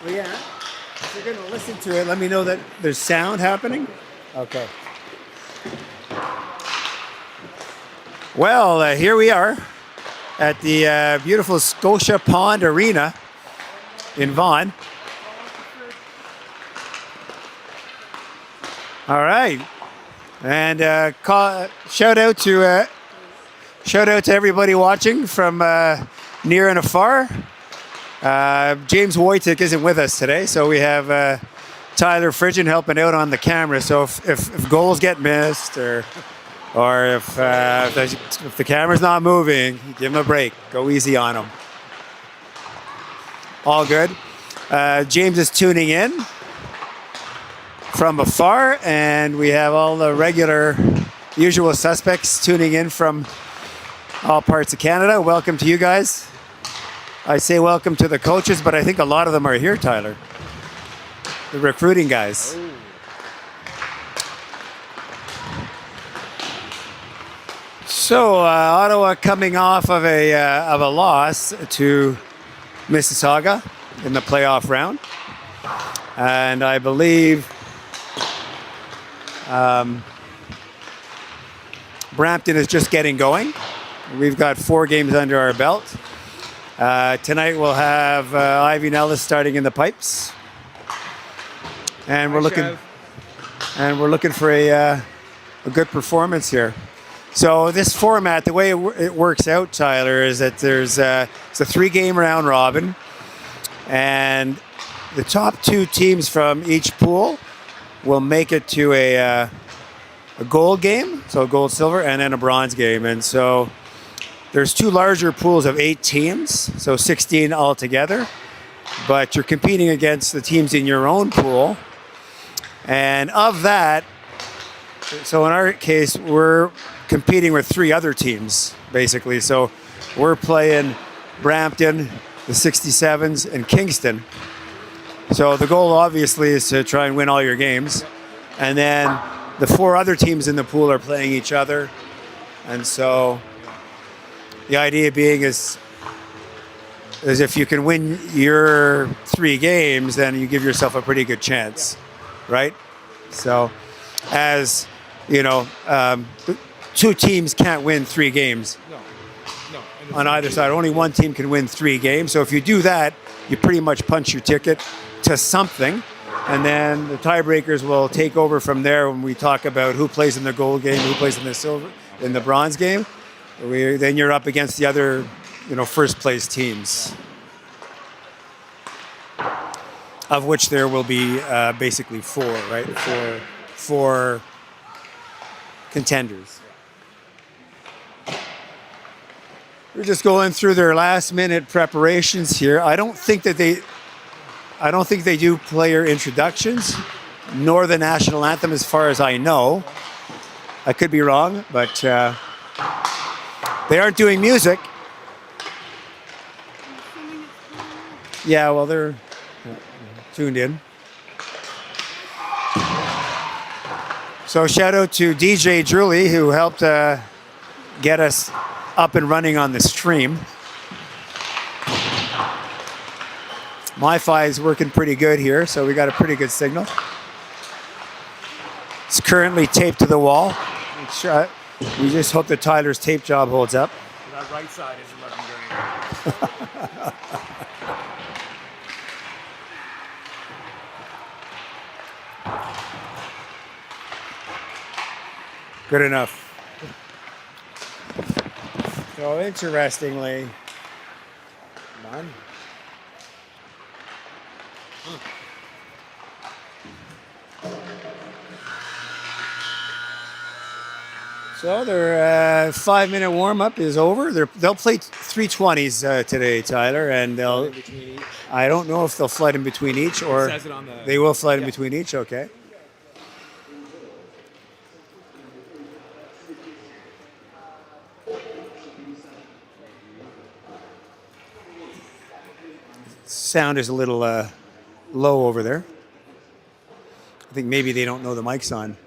Well, yeah. If you're going to listen to it, let me know that there's sound happening. Okay. Well, here we are at the beautiful Scotia Pond Arena in Vaughan. All right, and shout out to everybody watching from near and afar. James Wojcik isn't with us today, so we have Tyler Fridgen helping out on the camera. So if goals get missed or if the camera's not moving, give him a break. Go easy on him. All good. James is tuning in from afar, and we have all the usual suspects tuning in from all parts of Canada. Welcome to you guys. I say welcome to the coaches, but I think a lot of them are here, Tyler. The recruiting guys. Oh. So Ottawa coming off of a loss to Mississauga in the playoff round, and I believe Brampton is just getting going. We've got 4 games under our belt. Tonight we'll have Ivy Nellis starting in the pipes, and we're looking for a good performance here. So this format, the way it works out, Tyler, is that it's a 3-game round robin, and the top 2 teams from each pool will make it to a gold game, so gold, silver, and then a bronze game. And so there's 2 larger pools of 8 teams, so 16 altogether. But you're competing against the teams in your own pool. And of that, so in our case, we're competing with 3 other teams, basically. So we're playing Brampton, the 67s, and Kingston. So the goal, obviously, is to try and win all your games. And then the 4 other teams in the pool are playing each other. And so the idea being is if you can win your 3 games, then you give yourself a pretty good chance, right? So, as you know, 2 teams can't win 3 games. No. On either side, only 1 team can win 3 games. So if you do that, you pretty much punch your ticket to something, and then the tiebreakers will take over from there when we talk about who plays in the gold game, who plays in the silver, in the bronze game. Then you're up against the other, first place teams, of which there will be basically 4, right? Four contenders. We're just going through their last-minute preparations here. I don't think they do player introductions, nor the national anthem, as far as I know. I could be wrong, but they aren't doing music. Yeah, well, they're tuned in. So shout out to DJ Drewley, who helped get us up and running on the stream. MiFi is working pretty good here, so we got a pretty good signal. It's currently taped to the wall. We just hope that Tyler's tape job holds up. That right side isn't looking good. Good enough. So interestingly, come on. So their 5-minute warm-up is over. They'll play 320s today, Tyler, and I don't know if they'll flight in between each, or they will flight in between each. Okay. Sound is a little low over there. I think maybe they don't know the mic's on.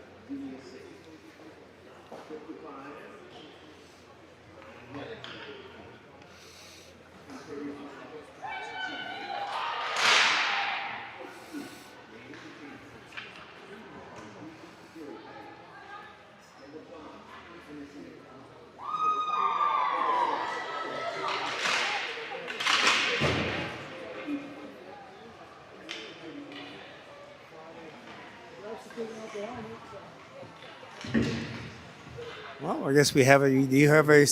Well, I guess we have a. Do you have a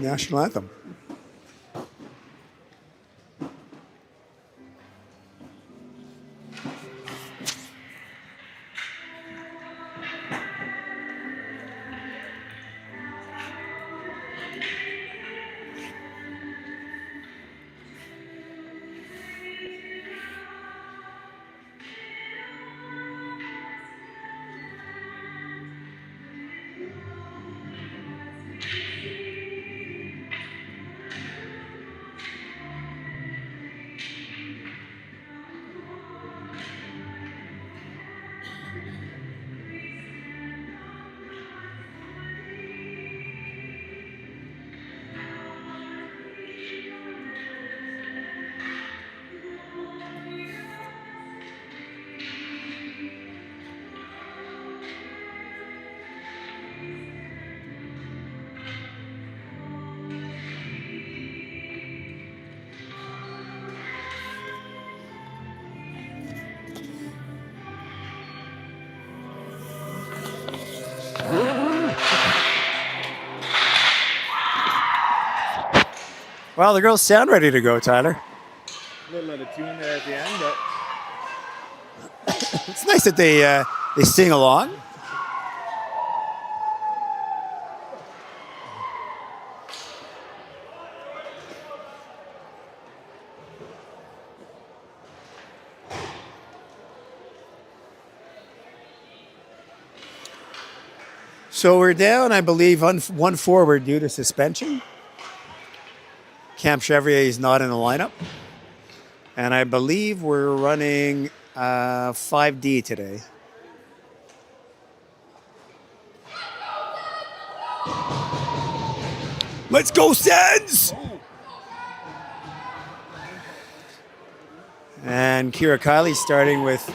national anthem? Well, the girls sound ready to go, Tyler. A little out of tune there at the end, but It's nice that they sing along. So we're down, I believe, one forward due to suspension. Cam Chevrier is not in the lineup. And I believe we're running 5D today. Let's go, Sens! And Kira Kiley starting with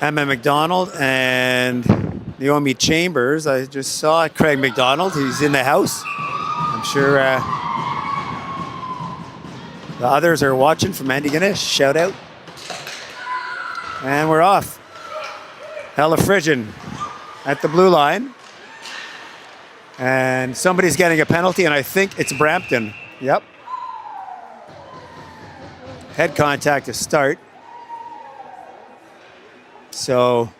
Emma McDonald and Naomi Chambers. I just saw Craig McDonald. He's in the house. I'm sure the others are watching from Andy Ganesh. Shout out. And we're off. Hella Frisian at the blue line. And somebody's getting a penalty, and I think it's Brampton. Yep. Head contact to start. So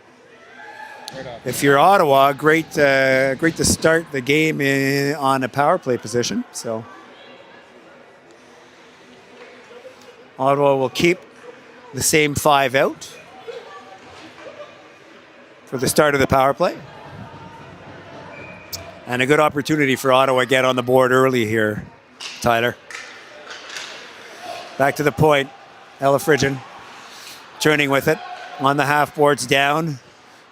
if you're Ottawa, great to start the game on a power play position. So Ottawa will keep the same 5 out for the start of the power play. And a good opportunity for Ottawa to get on the board early here, Tyler. Back to the point. Ella Frisian turning with it. On the half boards down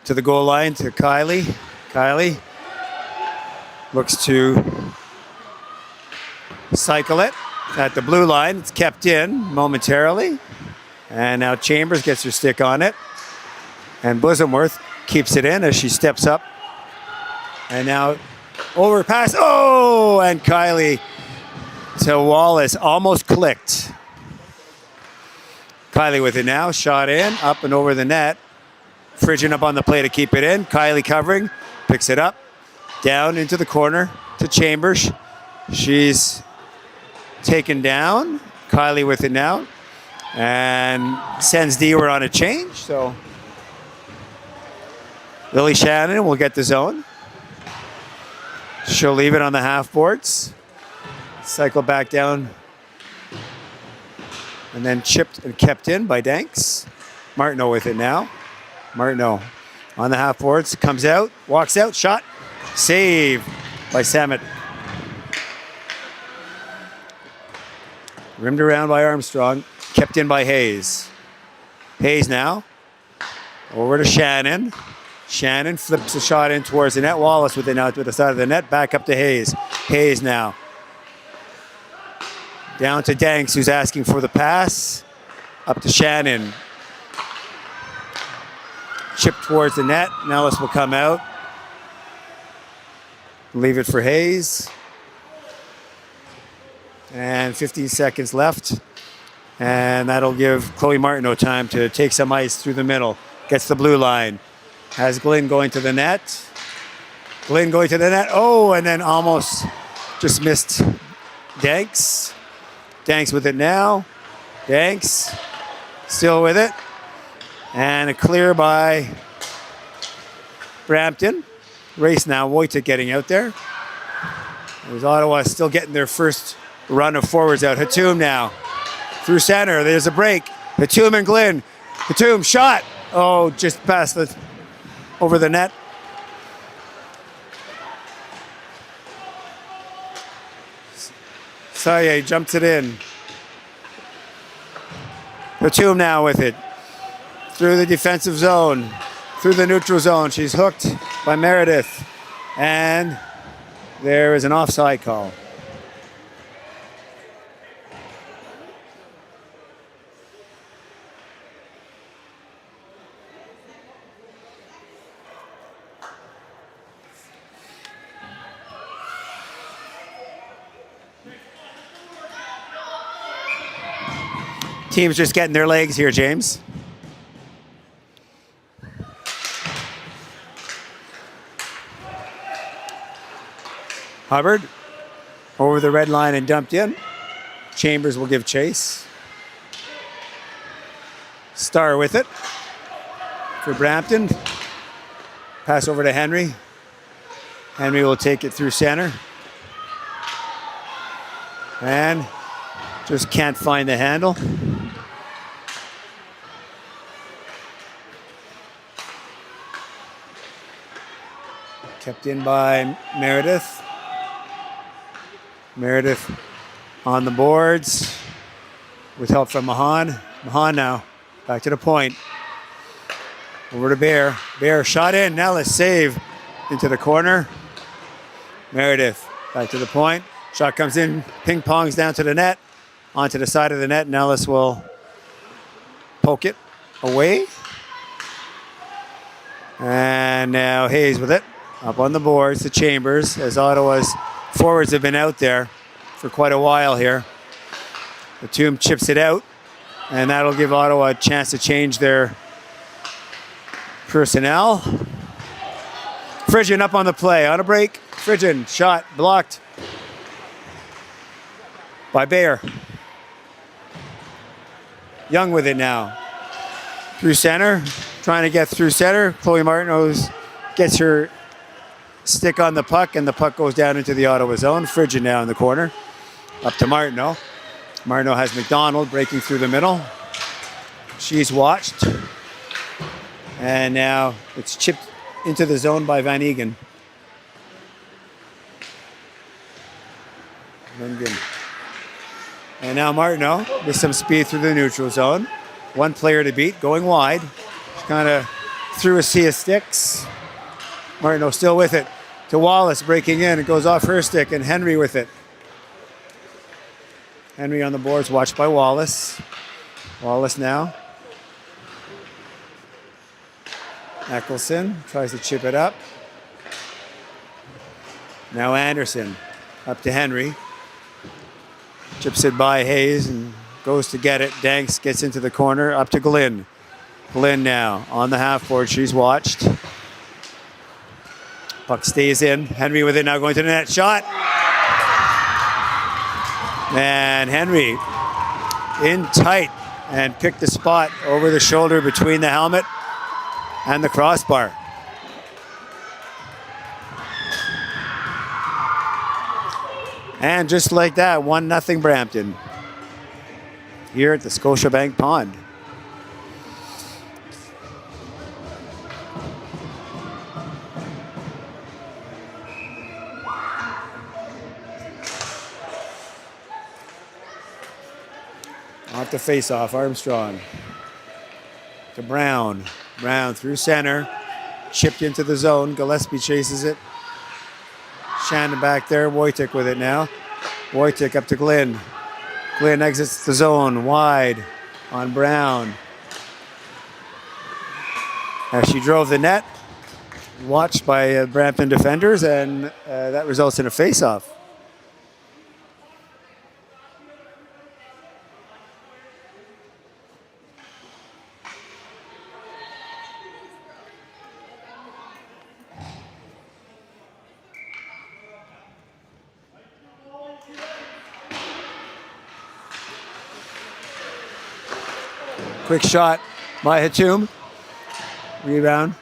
to the goal line to Kiley. Kiley looks to cycle it at the blue line. It's kept in momentarily. And now Chambers gets her stick on it. And Bosomworth keeps it in as she steps up. And now overpass. Oh, and Kiley to Wallace almost clicked. Kiley with it now. Shot in, up and over the net. Frisian up on the play to keep it in. Kiley covering, picks it up. Down into the corner to Chambers. She's taken down. Kiley with it now. And Sens D were on a change, so Lily Shannon will get the zone. She'll leave it on the half boards. Cycle back down. And then chipped and kept in by Danks. Martineau with it now. Martineau on the half boards. Comes out, walks out, shot. Save by Samet. Rimmed around by Armstrong. Kept in by Hayes. Hayes now. Over to Shannon. Shannon flips the shot in towards the net. Wallace with it now to the side of the net. Back up to Hayes. Hayes now. Down to Danks, who's asking for the pass. Up to Shannon. Chip towards the net. Nellis will come out. Leave it for Hayes. And 15 seconds left. And that'll give Chloe Martineau time to take some ice through the middle. Gets the blue line. Has Glynn going to the net. Glynn going to the net. Oh, and then almost just missed Danks. Danks with it now. Danks still with it. And a clear by Brampton. Race now. WHC getting out there. There's Ottawa still getting their first run of forwards out. Hatum now. Through center. There's a break. Hatum and Glynn. Hatum shot. Oh, just past the over the net. Saye jumps it in. Hatum now with it. Through the defensive zone. Through the neutral zone. She's hooked by Meredith. And there is an offside call. Team's just getting their legs here, James. Hubbard over the red line and dumped in. Chambers will give chase. Starr with it for Brampton. Pass over to Henry. Henry will take it through center. And just can't find the handle. Kept in by Meredith. Meredith on the boards with help from Mahan. Mahan now back to the point. Over to Bear. Bear shot in. Nellis save into the corner. Meredith back to the point. Shot comes in. Ping pongs down to the net. Onto the side of the net. Nellis will poke it away. And now Hayes with it. Up on the boards to Chambers as Ottawa's forwards have been out there for quite a while here. The Tomb chips it out, and that'll give Ottawa a chance to change their personnel. Frigian up on the play, on a break. Frigian, shot, blocked by Bayer. Young with it now. Through center, trying to get through center. Chloe Martineau gets her stick on the puck, and the puck goes down into the Ottawa zone. Frigian now in the corner. Up to Martineau. Martineau has McDonald breaking through the middle. She's watched. And now it's chipped into the zone by Van Egan. And now Martineau with some speed through the neutral zone. One player to beat, going wide. She kind of threw a sea of sticks. Martineau still with it to Wallace, breaking in. It goes off her stick, and Henry with it. Henry on the boards, watched by Wallace. Wallace now. Eccleston tries to chip it up. Now Anderson up to Henry. Chips it by Hayes and goes to get it. Danks gets into the corner, up to Glynn. Glynn now on the half board. She's watched. Puck stays in. Henry with it now, going to the net. Shot. And Henry in tight and picked the spot over the shoulder between the helmet and the crossbar. And just like that, 1-0 Brampton here at the Scotiabank Pond. Off the face-off, Armstrong to Brown. Brown through center, chipped into the zone. Gillespie chases it. Shannon back there. WHC with it now. WHC up to Glynn. Glynn exits the zone wide on Brown. As she drove the net, watched by Brampton defenders, and that results in a face-off. Quick shot by Hatum. Rebound.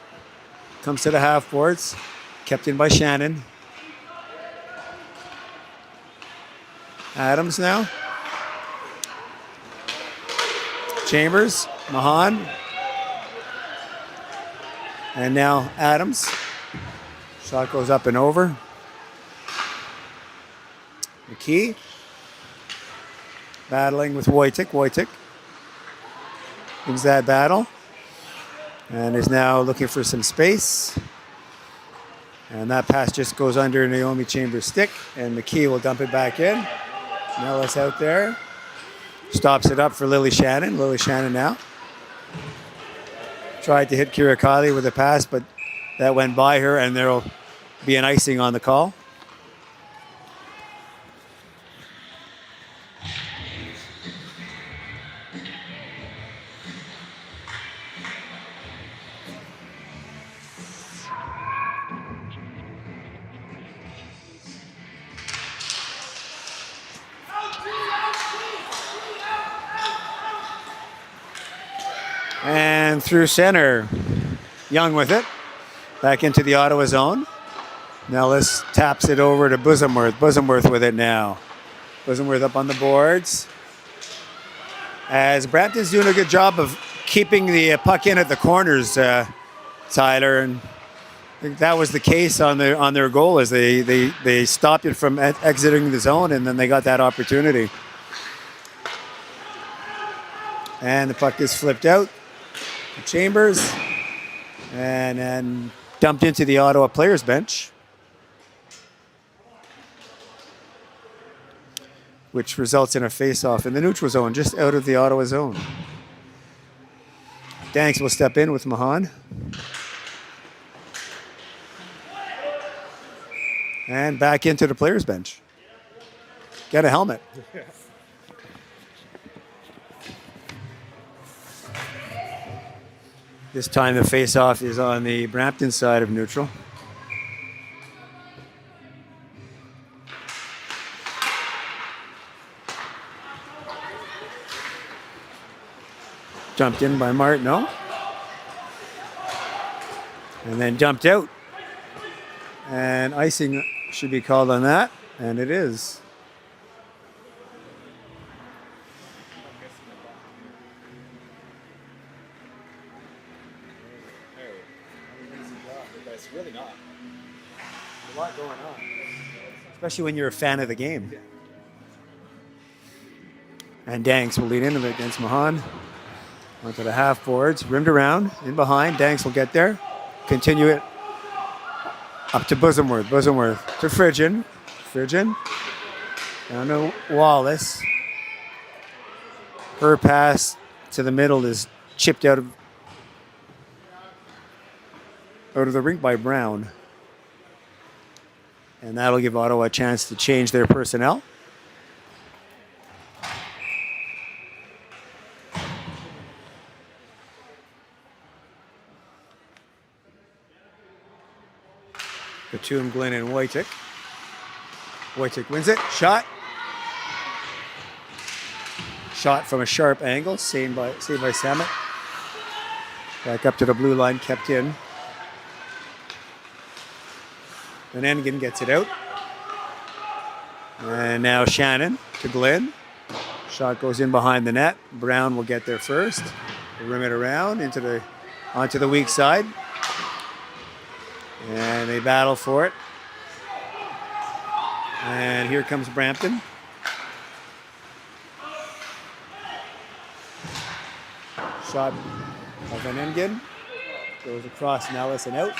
Comes to the half boards. Kept in by Shannon. Adams now. Chambers. Mahan. And now Adams. Shot goes up and over. McKee. Battling with Wojtek. Wojtek wins that battle. And is now looking for some space. And that pass just goes under Naomi Chambers' stick. And McKee will dump it back in. Nellis out there. Stops it up for Lily Shannon. Lily Shannon now. Tried to hit Kira Kiley with a pass, but that went by her, and there will be an icing on the call. And through center, Young with it. Back into the Ottawa zone. Nellis taps it over to Bosomworth. Bosomworth with it now. Bosomworth up on the boards. As Brampton's doing a good job of keeping the puck in at the corners, Tyler. And I think that was the case on their goal as they stopped it from exiting the zone, and then they got that opportunity. And the puck is flipped out. Chambers, and then dumped into the Ottawa players bench, which results in a face-off in the neutral zone, just out of the Ottawa zone. Danks will step in with Mahan. And back into the players bench. Get a helmet. This time the face-off is on the Brampton side of neutral. Jumped in by Martineau. And then jumped out. And icing should be called on that, and it is. Really not. There's a lot going on. Especially when you're a fan of the game. And Danks will lead into it against Mahan. Onto the half boards. Rimmed around. In behind. Danks will get there. Continue it. Up to Bosomworth. Bosomworth to Frigian. Frigian. Down to Wallace. Her pass to the middle is chipped out of the rink by Brown. And that'll give Ottawa a chance to change their personnel. Batum, Glenn, and Wojtek. Wojtek wins it. Shot. Shot from a sharp angle. Saved by Samet. Back up to the blue line, kept in. Van Engen gets it out. And now Shannon to Glenn. Shot goes in behind the net. Brown will get there first. They rim it around onto the weak side. And they battle for it. And here comes Brampton. Shot by Van Engen. Goes across Nellis and out.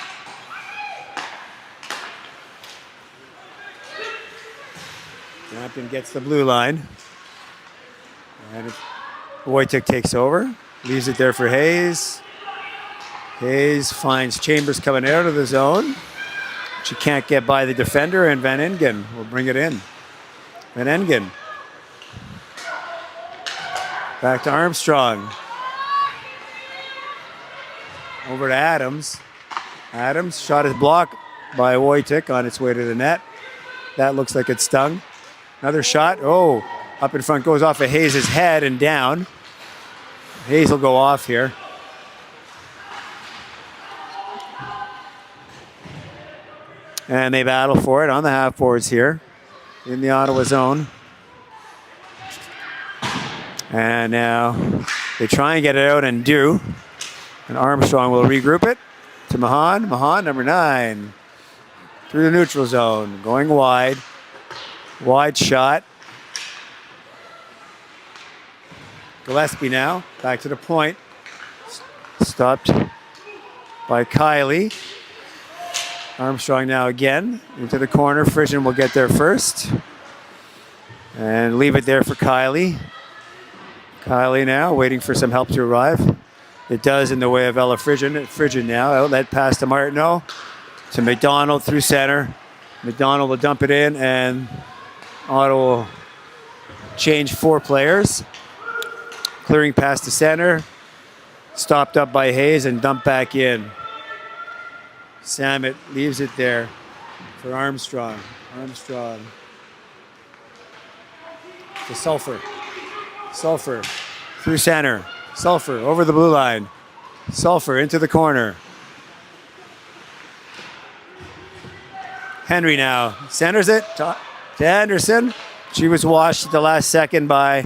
Brampton gets the blue line. And Wojtek takes over. Leaves it there for Hayes. Hayes finds Chambers coming out of the zone. She can't get by the defender, and Van Engen will bring it in. Van Engen. Back to Armstrong. Over to Adams. Adams shot is blocked by Wojtek on its way to the net. That looks like it stung. Another shot. Oh, up in front goes off of Hayes' head and down. Hayes will go off here. And they battle for it on the half boards here in the Ottawa zone. And now they try and get it out and do. And Armstrong will regroup it to Mahan. Mahan, number 9. Through the neutral zone, going wide. Wide shot. Gillespie now, back to the point. Stopped by Kylie. Armstrong now again into the corner. Frisian will get there first. And leave it there for Kylie. Kylie now waiting for some help to arrive. It does in the way of Ella Frisian. Frisian now, outlet pass to Martineau. To McDonald through center. McDonald will dump it in and Ottawa will change 4 players. Clearing pass to center. Stopped up by Hayes and dumped back in. Samet leaves it there for Armstrong. Armstrong to Sulphur. Sulphur through center. Sulphur over the blue line. Sulphur into the corner. Henry now centers it to Anderson. She was washed at the last second by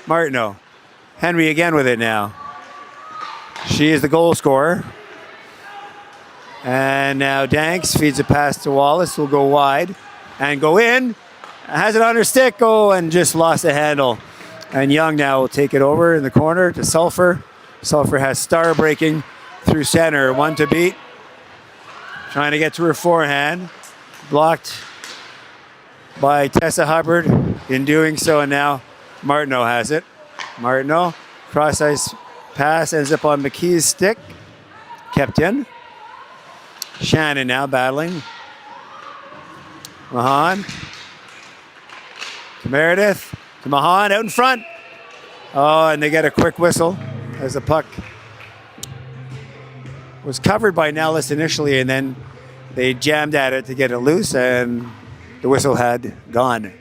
Martineau. Henry again with it now. She is the goal scorer. And now Danks feeds a pass to Wallace, who'll go wide and go in. Has it on her stick, and just lost the handle. And Young now will take it over in the corner to Sulphur. Sulphur has star breaking through center, 1 to beat. Trying to get to her forehand. Blocked by Tessa Hubbard in doing so, and now Martineau has it. Martineau, cross ice pass, ends up on McKee's stick. Kept in. Shannon now battling. Mahan. To Meredith. To Mahan out in front. Oh, and they get a quick whistle as the puck was covered by Nellis initially, and then they jammed at it to get it loose, and the whistle had gone.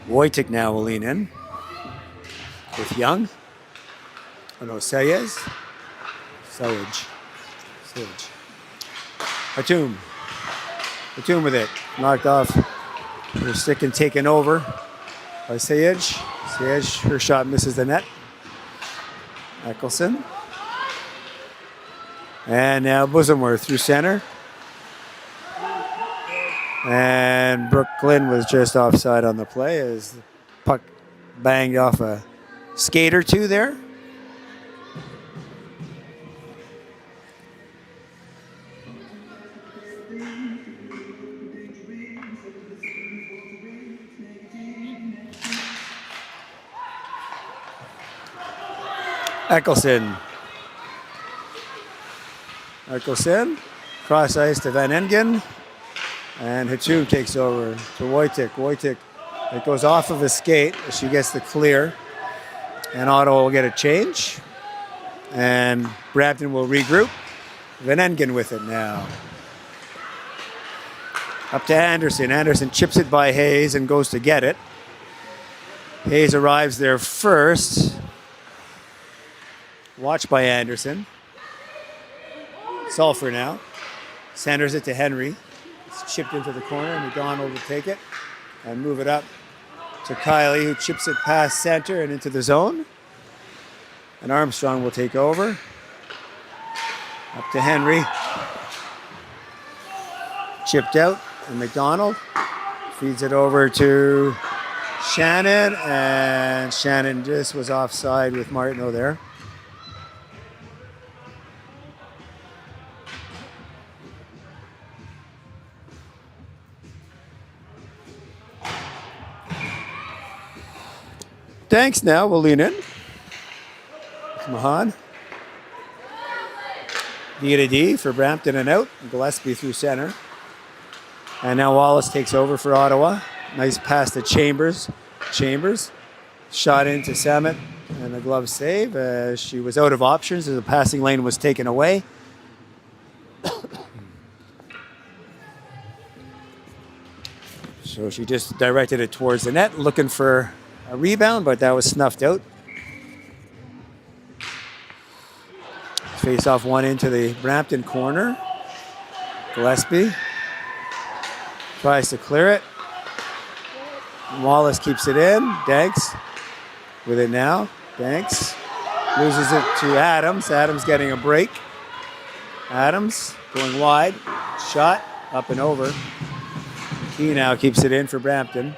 Wojtek now will lean in with Young. Oh no, Sayez. Sayage. Hatum. Hatum with it. Knocked off her stick and taken over by Sayage. Sayage, her shot misses the net. Eccleston. And now Bosomworth through center. And Brooklyn was just offside on the play as the puck banged off a skate or two there. Eccleston. Cross ice to Van Engen. And Hatum takes over to Wojtek. Wojtek, it goes off of a skate as she gets the clear. And Ottawa will get a change. And Brampton will regroup. Van Engen with it now. Up to Anderson. Anderson chips it by Hayes and goes to get it. Hayes arrives there first. Watched by Anderson. Sulphur now. Centers it to Henry. It's chipped into the corner. McDonald will take it and move it up to Kylie, who chips it past center and into the zone. And Armstrong will take over. Up to Henry. Chipped out. And McDonald feeds it over to Shannon. And Shannon just was offside with Martineau there. Thanks now, we'll lean in. Mahan. D to D for Brampton and out. Gillespie through center. And now Wallace takes over for Ottawa. Nice pass to Chambers. Chambers. Shot into Samet. And a glove save. She was out of options as the passing lane was taken away. So she just directed it towards the net, looking for a rebound, but that was snuffed out. Face off one into the Brampton corner. Gillespie tries to clear it. Wallace keeps it in. Danks with it now. Danks loses it to Adams. Adams getting a break. Adams going wide. Shot up and over. Key now keeps it in for Brampton.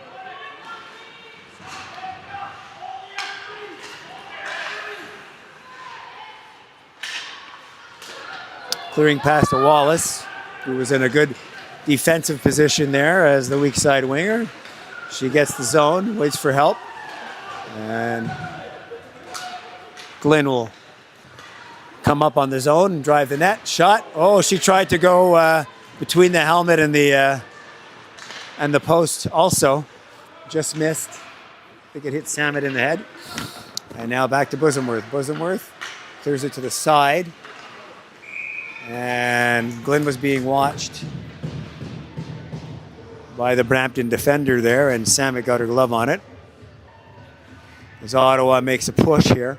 Clearing past to Wallace, who was in a good defensive position there as the weak side winger. She gets the zone, waits for help. And Glynn will come up on the zone and drive the net. Shot. Oh, she tried to go between the helmet and the post also. Just missed. I think it hit Samet in the head. And now back to Bosamworth. Bosamworth clears it to the side. And Glynn was being watched by the Brampton defender there, and Samet got her glove on it. As Ottawa makes a push here.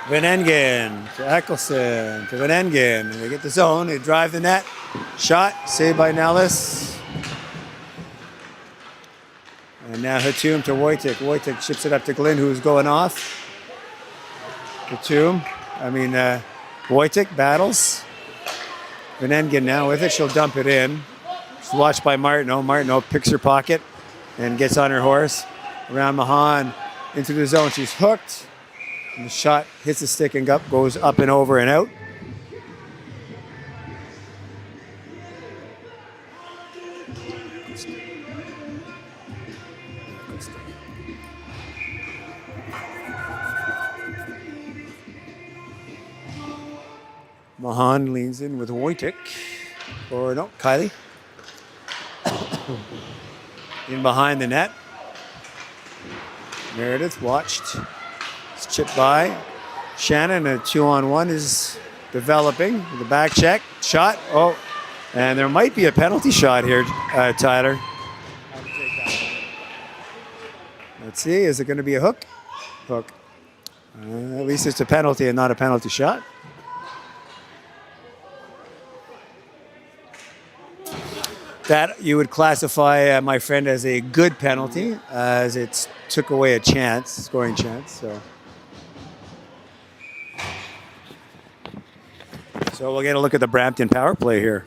Van Engen to Eccleston to Van Engen. They get the zone. They drive the net. Shot saved by Nellis. And now Hatum to Wojtek. Wojtek chips it up to Glynn, who's going off. Wojtek battles. Van Engen now with it. She'll dump it in. She's watched by Martineau. Martineau picks her pocket and gets on her horse. Around Mahan into the zone. She's hooked. And the shot hits the stick and goes up and over and out. Mahan leans in with Wojtek. Or no, Kylie. In behind the net. Meredith watched. Chipped by Shannon. A 2-on-1 is developing. The back check. Shot. Oh, and there might be a penalty shot here, Tyler. Let's see. Is it going to be a hook? Hook. At least it's a penalty and not a penalty shot. That you would classify, my friend, as a good penalty, as it took away a scoring chance. So we'll get a look at the Brampton power play here.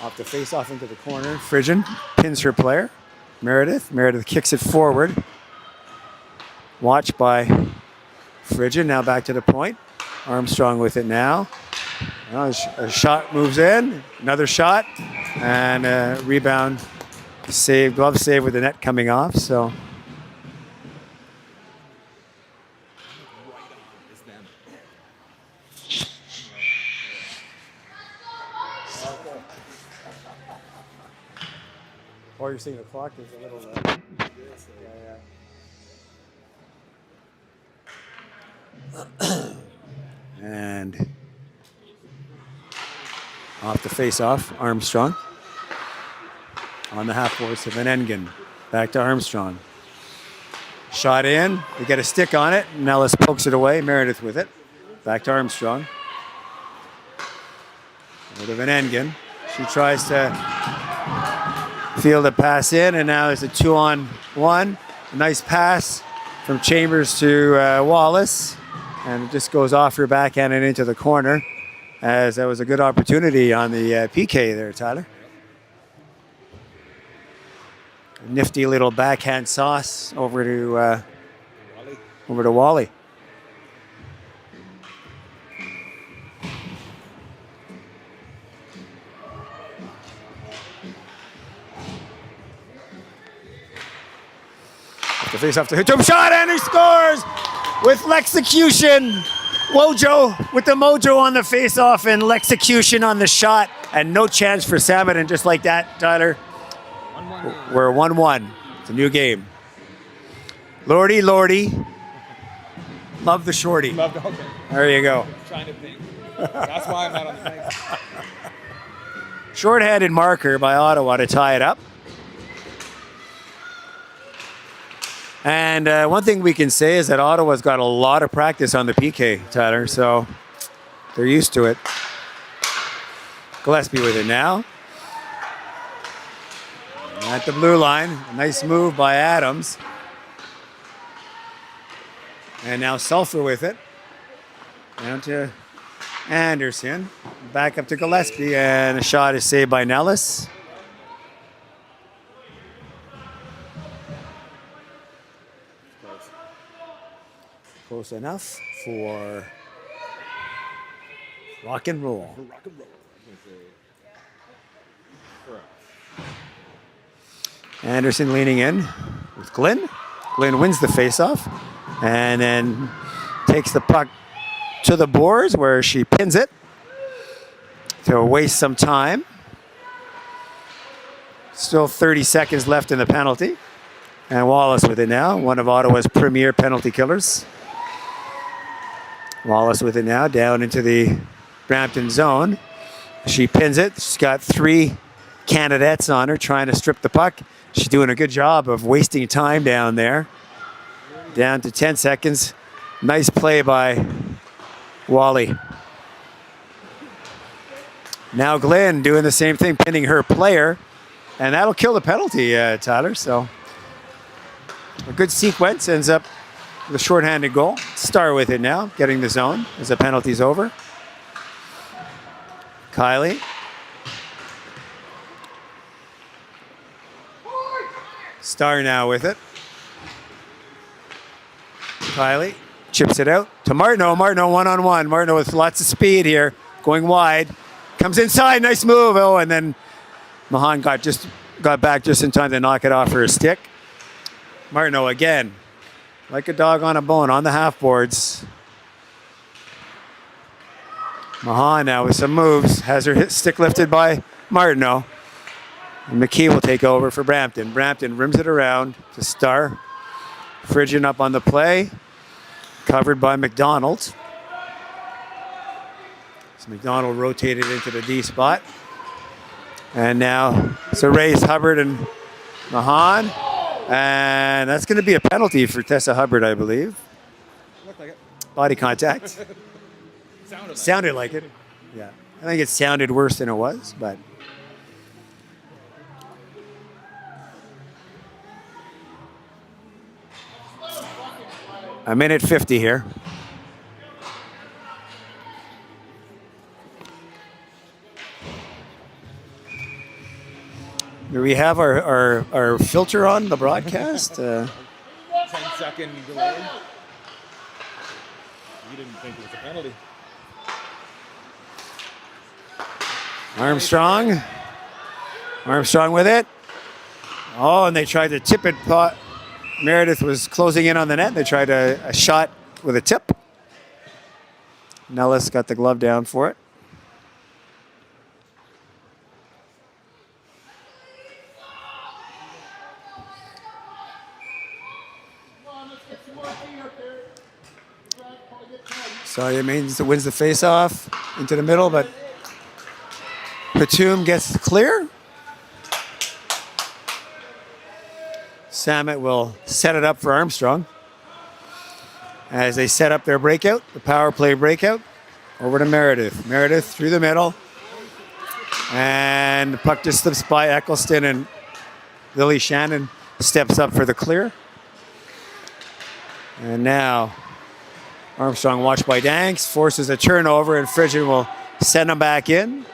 Off the face-off into the corner. Frigian pins her player. Meredith. Meredith kicks it forward. Watched by Frigian. Now back to the point. Armstrong with it now. A shot moves in. Another shot. And a rebound save. Glove save with the net coming off. So. Oh, you're seeing the clock. There's a little. And off the face-off, Armstrong. On the half boards to Van Engen. Back to Armstrong. Shot in. They get a stick on it. Nellis pokes it away. Meredith with it. Back to Armstrong. Over to Van Engen. She tries to field a pass in, and now there's a 2-on-1. A nice pass from Chambers to Wallace. And it just goes off her backhand and into the corner, as that was a good opportunity on the PK there, Tyler. A nifty little backhand sauce over to Wally. The face off to Hatum. Shot, and he scores with execution. Wojo with the mojo on the face-off and execution on the shot. And no chance for Samet. And just like that, Tyler, 1-1. we're 1-1. It's a new game. Lordy, Lordy. Love the shorty. Love the, okay. There you go. Trying to think. That's why I'm not on the thing. Short-handed marker by Ottawa to tie it up. And one thing we can say is that Ottawa's got a lot of practice on the PK, Tyler, so they're used to it. Gillespie with it now. At the blue line, a nice move by Adams. And now Sulphur with it. Down to Anderson. Back up to Gillespie, and a shot is saved by Nellis. Close enough for rock and roll. Rock and roll. Anderson leaning in with Glenn. Glenn wins the faceoff and then takes the puck to the boards where she pins it to waste some time. Still 30 seconds left in the penalty. And Wallace with it now, one of Ottawa's premier penalty killers. Wallace with it now, down into the Brampton zone. She pins it. She's got 3 Canadettes on her trying to strip the puck. She's doing a good job of wasting time down there. Down to 10 seconds. Nice play by Wally. Now Glenn doing the same thing, pinning her player. And that'll kill the penalty, Tyler. So a good sequence ends up with a shorthanded goal. Star with it now, getting the zone as the penalty's over. Kylie. Star now with it. Kylie chips it out to Martineau. Martineau one-on-one. Martineau with lots of speed here, going wide. Comes inside, nice move. Oh, and then Mahan got back just in time to knock it off her stick. Martineau again, like a dog on a bone on the half boards. Mahan now with some moves, has her stick lifted by Martineau. And McKee will take over for Brampton. Brampton rims it around to Star. Frigid up on the play, covered by McDonald. So McDonald rotated into the D spot. And now it's a race, Hubbard and Mahan. And that's going to be a penalty for Tessa Hubbard, I believe. Looked like it. Body contact. Sounded Like it. Yeah. I think it sounded worse than it was, but. A minute 50 here. Do we have our filter on the broadcast? 10-second delay. You didn't think it was a penalty. Armstrong with it. Oh, and they tried to tip it. Meredith was closing in on the net. They tried a shot with a tip. Nellis got the glove down for it. Sawyer wins the face-off into the middle, but Batum gets clear. Samet will set it up for Armstrong as they set up their breakout, the power play breakout. Over to Meredith. Meredith through the middle. And the puck just slips by Eccleston, and Lily Shannon steps up for the clear. And now Armstrong, watched by Danks, forces a turnover, and Frigid will send him back in.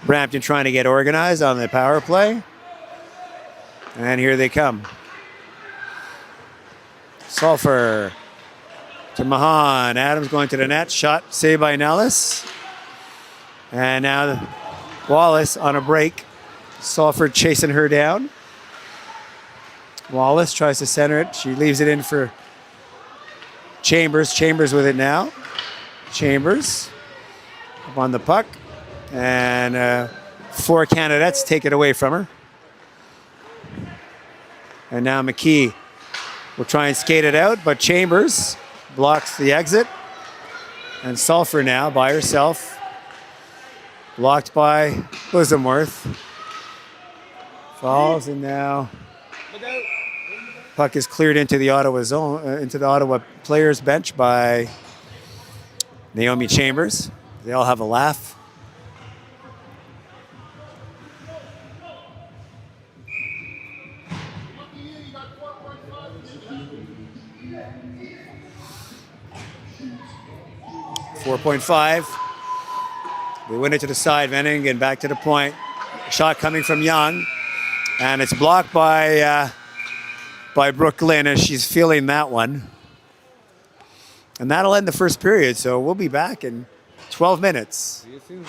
Brampton trying to get organized on the power play. And here they come. Sulphur to Mahan. Adams going to the net. Shot saved by Nellis. And now Wallace on a break. Sulphur chasing her down. Wallace tries to center it. She leaves it in for Chambers. Chambers with it now. Chambers up on the puck. And 4 Canadettes take it away from her. And now McKee will try and skate it out, but Chambers blocks the exit. And Sulphur now by herself. Blocked by Bosomworth. Falls, and now puck is cleared into the Ottawa zone, into the Ottawa players' bench by Naomi Chambers. They all have a laugh. .5. We win it to the side, Venning, and back to the point. Shot coming from Young, and it's blocked by Brooklyn as she's feeling that one. And that'll end the first period, so we'll be back in 12 minutes. See you soon.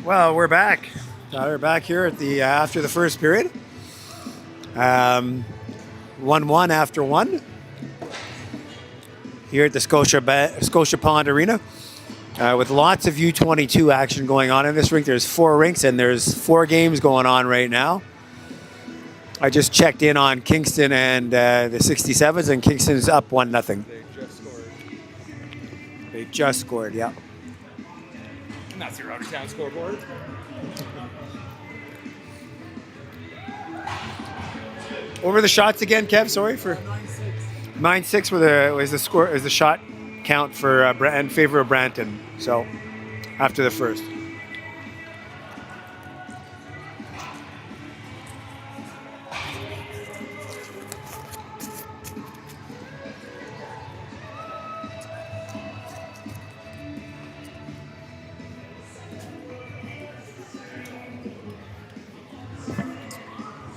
Well, we're back. We're back here at the after the first period. 1-1 after one. Here at the Scotia Pond Arena. With lots of U22 action going on in this rink. There's 4 rinks and there's 4 games going on right now. I just checked in on Kingston and the 67s, and Kingston's up 1-0. They just scored. They just scored, yeah. And that's your out-of-town scoreboard. What were the shots again, Kev? Sorry for 9-6 was the score, is the shot count for in favor of Brampton. So after the first.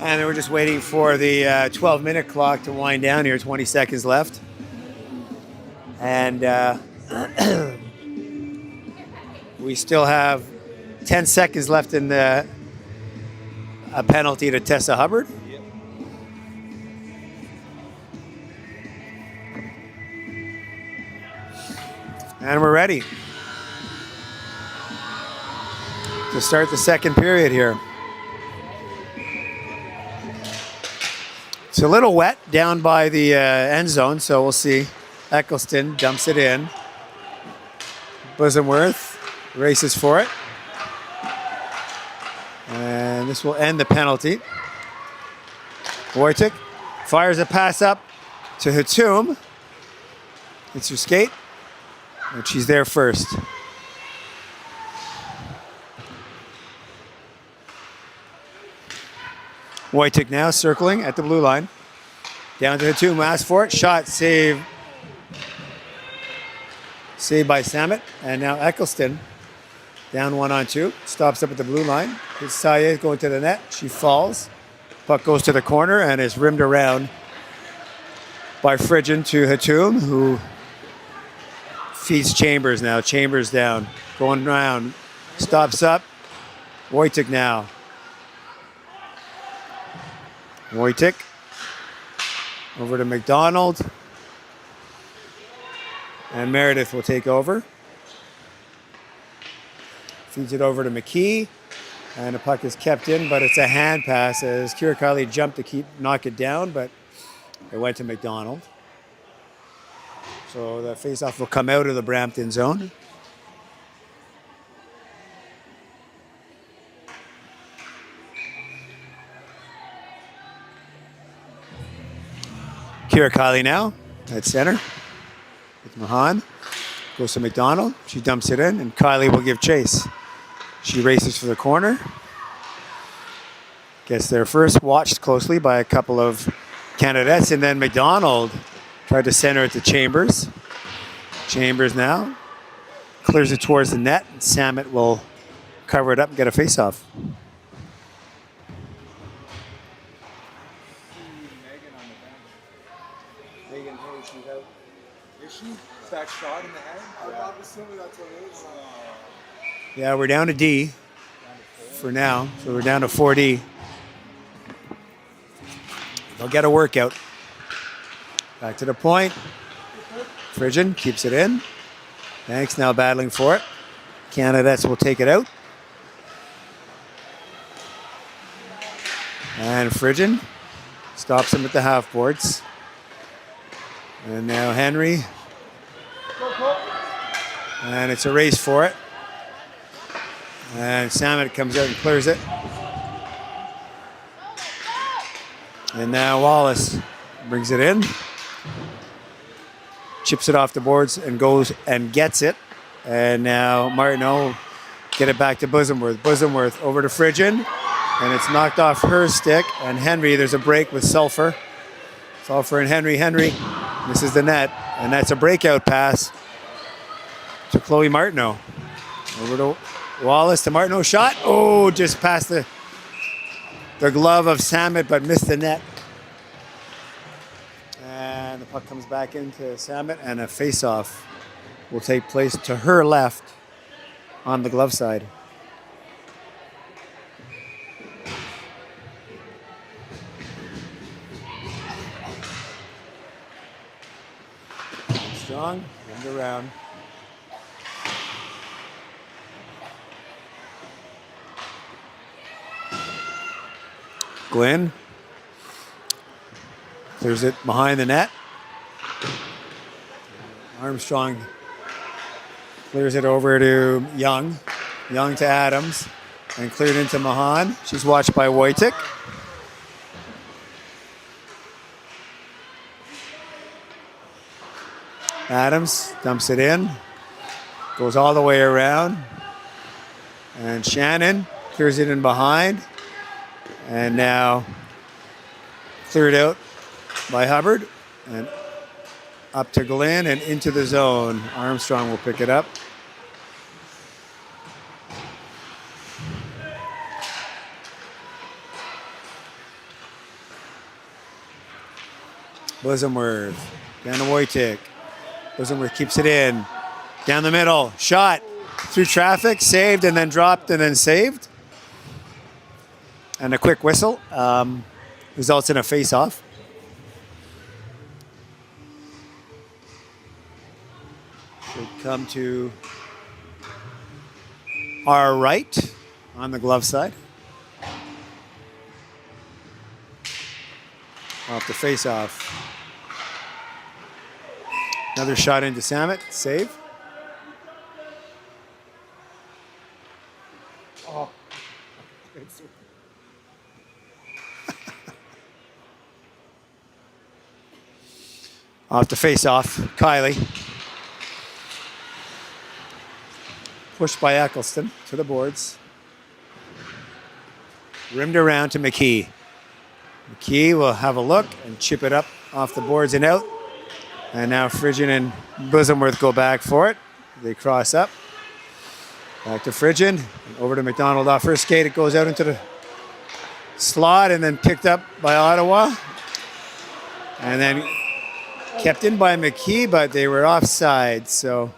And we're just waiting for the 12-minute clock to wind down here, 20 seconds left. And we still have 10 seconds left in a penalty to Tessa Hubbard. Yep. And we're ready to start the second period here. It's a little wet down by the end zone, so we'll see. Eccleston dumps it in. Bosomworth races for it. And this will end the penalty. Wojtek fires a pass up to Hatum. It's her skate, but she's there first. Wojtek now circling at the blue line. Down to Hatum, asks for it. Shot, save. Saved by Samet. And now Eccleston, down 1-on-2. Stops up at the blue line. It's Saye going to the net. She falls. Puck goes to the corner and is rimmed around by Fridgen to Hatum, who feeds Chambers now. Chambers down. Going around. Stops up. Wojtek now. Wojtek over to McDonald, and Meredith will take over. Feeds it over to McKee, and the puck is kept in, but it's a hand pass as Kira Kiley jumped to knock it down, but it went to McDonald. So the faceoff will come out of the Brampton zone. Kira Kiley now at center with Mahan. Goes to McDonald. She dumps it in, and Kiley will give chase. She races for the corner. Gets there first, watched closely by a couple of Canadettes, and then McDonald tried to center it to Chambers. Chambers now clears it towards the net, and Samet will cover it up and get a face-off. That shot in the head? I'm assuming that's what it is. Yeah, we're down to D for now, so we're down to 4D. They'll get a workout. Back to the point. Fridgen keeps it in. Banks now battling for it. Canadettes will take it out. And Fridgen stops him at the half boards. And now Henry. And it's a race for it. And Samet comes out and clears it. And now Wallace brings it in. Chips it off the boards and goes and gets it. And now Martineau get it back to Bosomworth. Bosomworth over to Fridgen. And it's knocked off her stick. And Henry, there's a break with Sulphur. Sulphur and Henry. Henry misses the net. And that's a breakout pass to Chloe Martineau. Over to Wallace to Martineau. Shot. Oh, just past the glove of Samet, but missed the net. And the puck comes back into Samet, and a face-off will take place to her left on the glove side. Armstrong, and around. Glenn clears it behind the net. Armstrong clears it over to Young. Young to Adams. And cleared into Mahan. She's watched by Wojcik. Adams dumps it in. Goes all the way around. And Shannon clears it in behind. And now cleared out by Hubbard. And up to Glenn and into the zone. Armstrong will pick it up. Bosomworth. Down to Wojcik. Bosomworth keeps it in. Down the middle. Shot. Through traffic. Saved and then dropped and then saved. And a quick whistle. Results in a face-off. Should come to our right on the glove side. Off the face-off. Another shot into Samet. Save. Oh. Off the face-off. Kylie. Pushed by Eccleston to the boards. Rimmed around to McKee. McKee will have a look and chip it up off the boards and out. And now Frigian and Bosomworth go back for it. They cross up. Back to Frigian. And over to McDonald off her skate. It goes out into the slot and then picked up by Ottawa. And then kept in by McKee, but they were offside, so.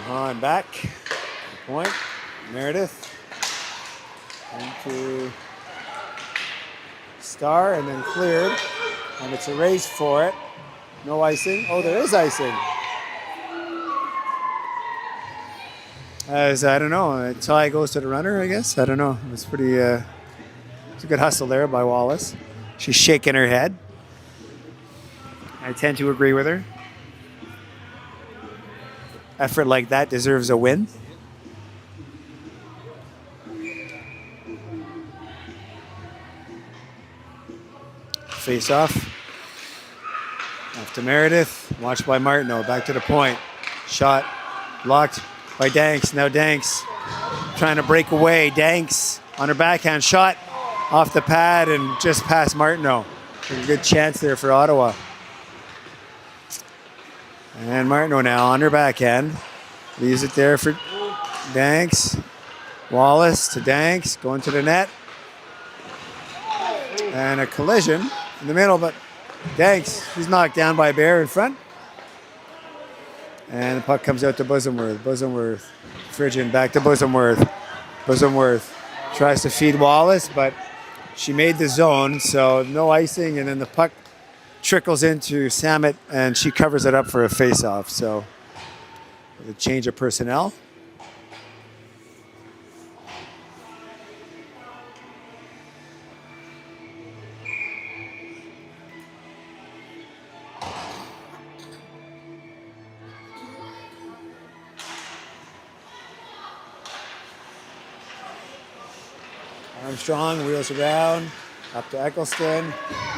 On back, point, Meredith, into Star, and then cleared, and it's a race for it. No icing. Oh, there is icing. As I don't know, a tie goes to the runner, I guess. I don't know. It was pretty. It's a good hustle there by Wallace. She's shaking her head. I tend to agree with her. Effort like that deserves a win. Face off. Off to Meredith. Watched by Martineau. Back to the point. Shot. Blocked by Danks. Now Danks trying to break away. Danks on her backhand. Shot off the pad and just past Martineau. A good chance there for Ottawa. And Martineau now on her backhand. Leaves it there for Danks. Wallace to Danks. Going to the net. And a collision in the middle, but Danks, he's knocked down by Bear in front. And the puck comes out to Bosomworth. Bosomworth. Frigian back to Bosomworth. Bosomworth tries to feed Wallace, but she made the zone, so no icing, and then the puck trickles into Samet, and she covers it up for a face-off. So the change of personnel. Armstrong wheels around, up to Eccleston,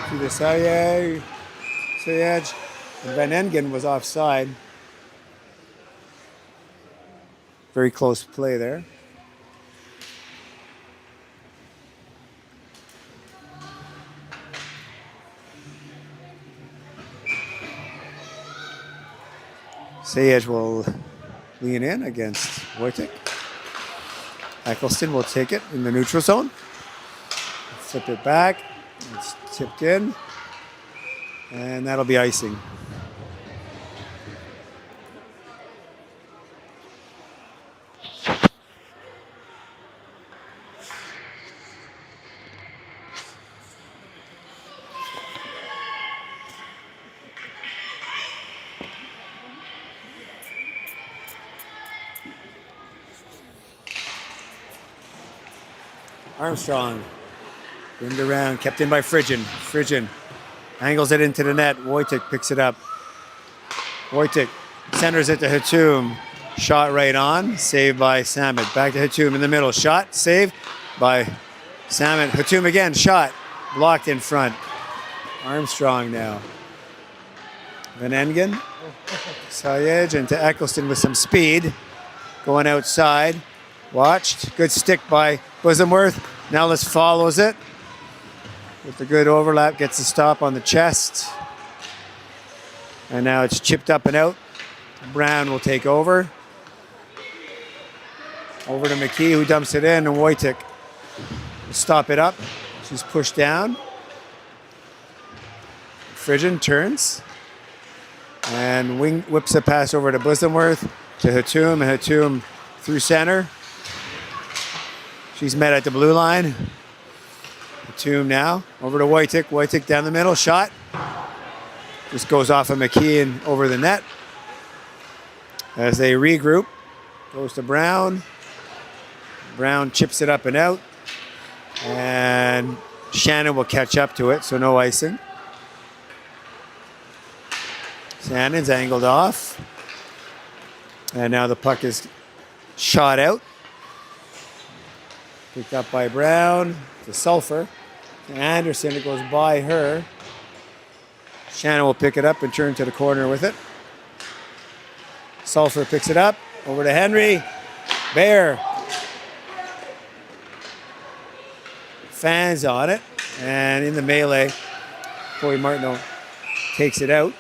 to the Sayej, and Van Engen was offside. Very close play there. Sayej will lean in against Wojcik. Eccleston will take it in the neutral zone. Flip it back. It's tipped in. And that'll be icing. Armstrong. Rimmed around, kept in by Frigin. Frigin angles it into the net. Wojtek picks it up. Wojtek centers it to Hatum. Shot right on. Saved by Samet. Back to Hatum in the middle. Shot. Saved by Samet. Hatum again. Shot. Blocked in front. Armstrong now. Van Engen. Sayej into Eccleston with some speed. Going outside. Watched. Good stick by Bosomworth. Nellis follows it. With the good overlap. Gets the stop on the chest. And now it's chipped up and out. Brown will take over. Over to McKee, who dumps it in, and Wojtek will stop it up. She's pushed down. Frigin turns. And whips a pass over to Bosomworth, to Hatum, and Hatum through center. She's met at the blue line. Hatum now, over to Wojtek. Wojtek down the middle, shot. Just goes off of McKee and over the net. As they regroup, goes to Brown. Brown chips it up and out. And Shannon will catch up to it, so no icing. Shannon's angled off. And now the puck is shot out. Picked up by Brown to Sulphur. To Anderson, it goes by her. Shannon will pick it up and turn to the corner with it. Sulphur picks it up. Over to Henry. Bear. Fans on it. And in the melee, Corey Martineau takes it out.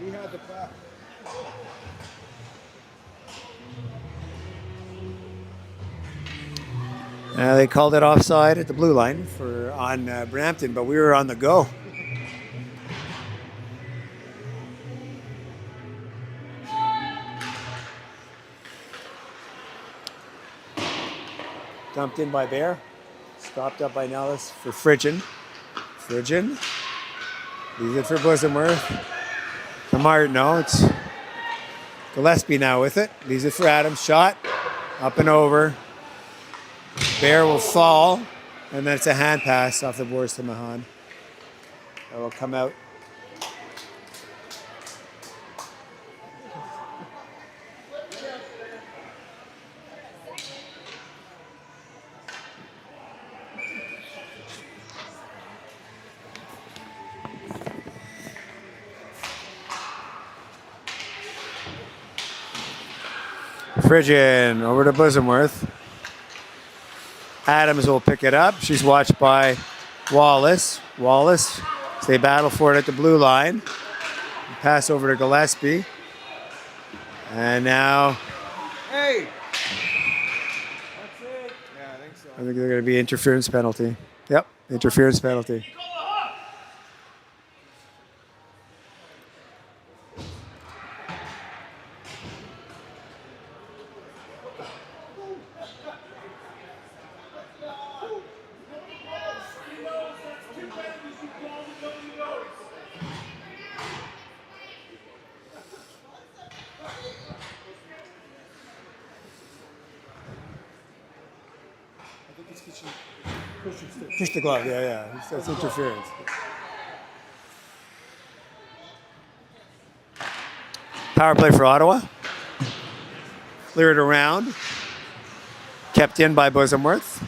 We had the puck. They called it offside at the blue line on Brampton, but we were on the go. Dumped in by Bear. Stopped up by Nellis for Frigin. Frigin. Leaves it for Bosomworth. To Martineau. It's Gillespie now with it. Leaves it for Adams. Shot. Up and over. Bear will fall. And then it's a hand pass off the boards to Mahan. That will come out. Frigin over to Bosomworth. Adams will pick it up. She's watched by Wallace. Wallace, they battle for it at the blue line. Pass over to Gillespie. And now, Hey! That's it. Yeah, I think so. I think they're going to be interference penalty. Yep, interference penalty. Push the glove, yeah. That's interference. Power play for Ottawa. Cleared around. Kept in by Bosomworth.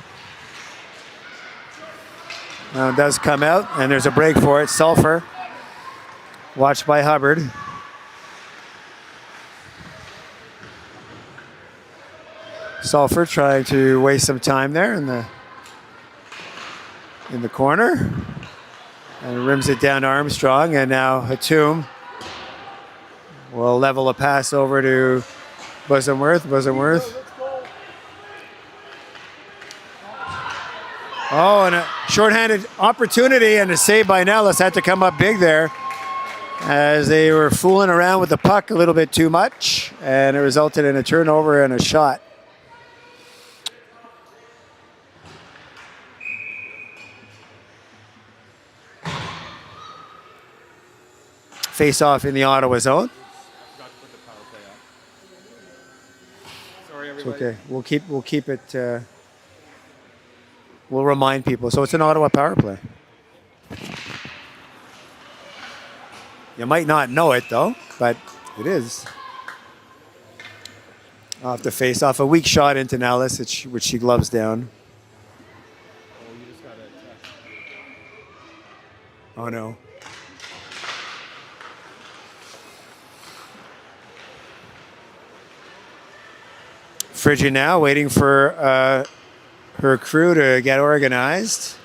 Now it does come out, and there's a break for it. Sulphur. Watched by Hubbard. Sulphur trying to waste some time there in the corner, and rims it down to Armstrong, and now Hatum will level a pass over to Bosomworth. Bosomworth. Oh, and a shorthanded opportunity, and a save by Nellis. Had to come up big there as they were fooling around with the puck a little bit too much, and it resulted in a turnover and a shot. Face off in the Ottawa zone. Forgot to put the power play on. Sorry, It's everybody. okay. We'll keep it we'll remind people. So it's an Ottawa power play. You might not know it though, but it is. Off the face off, a weak shot into Nellis, which she gloves down. Oh, you just got a test. Oh no. Frigid now, waiting for her crew to get organized.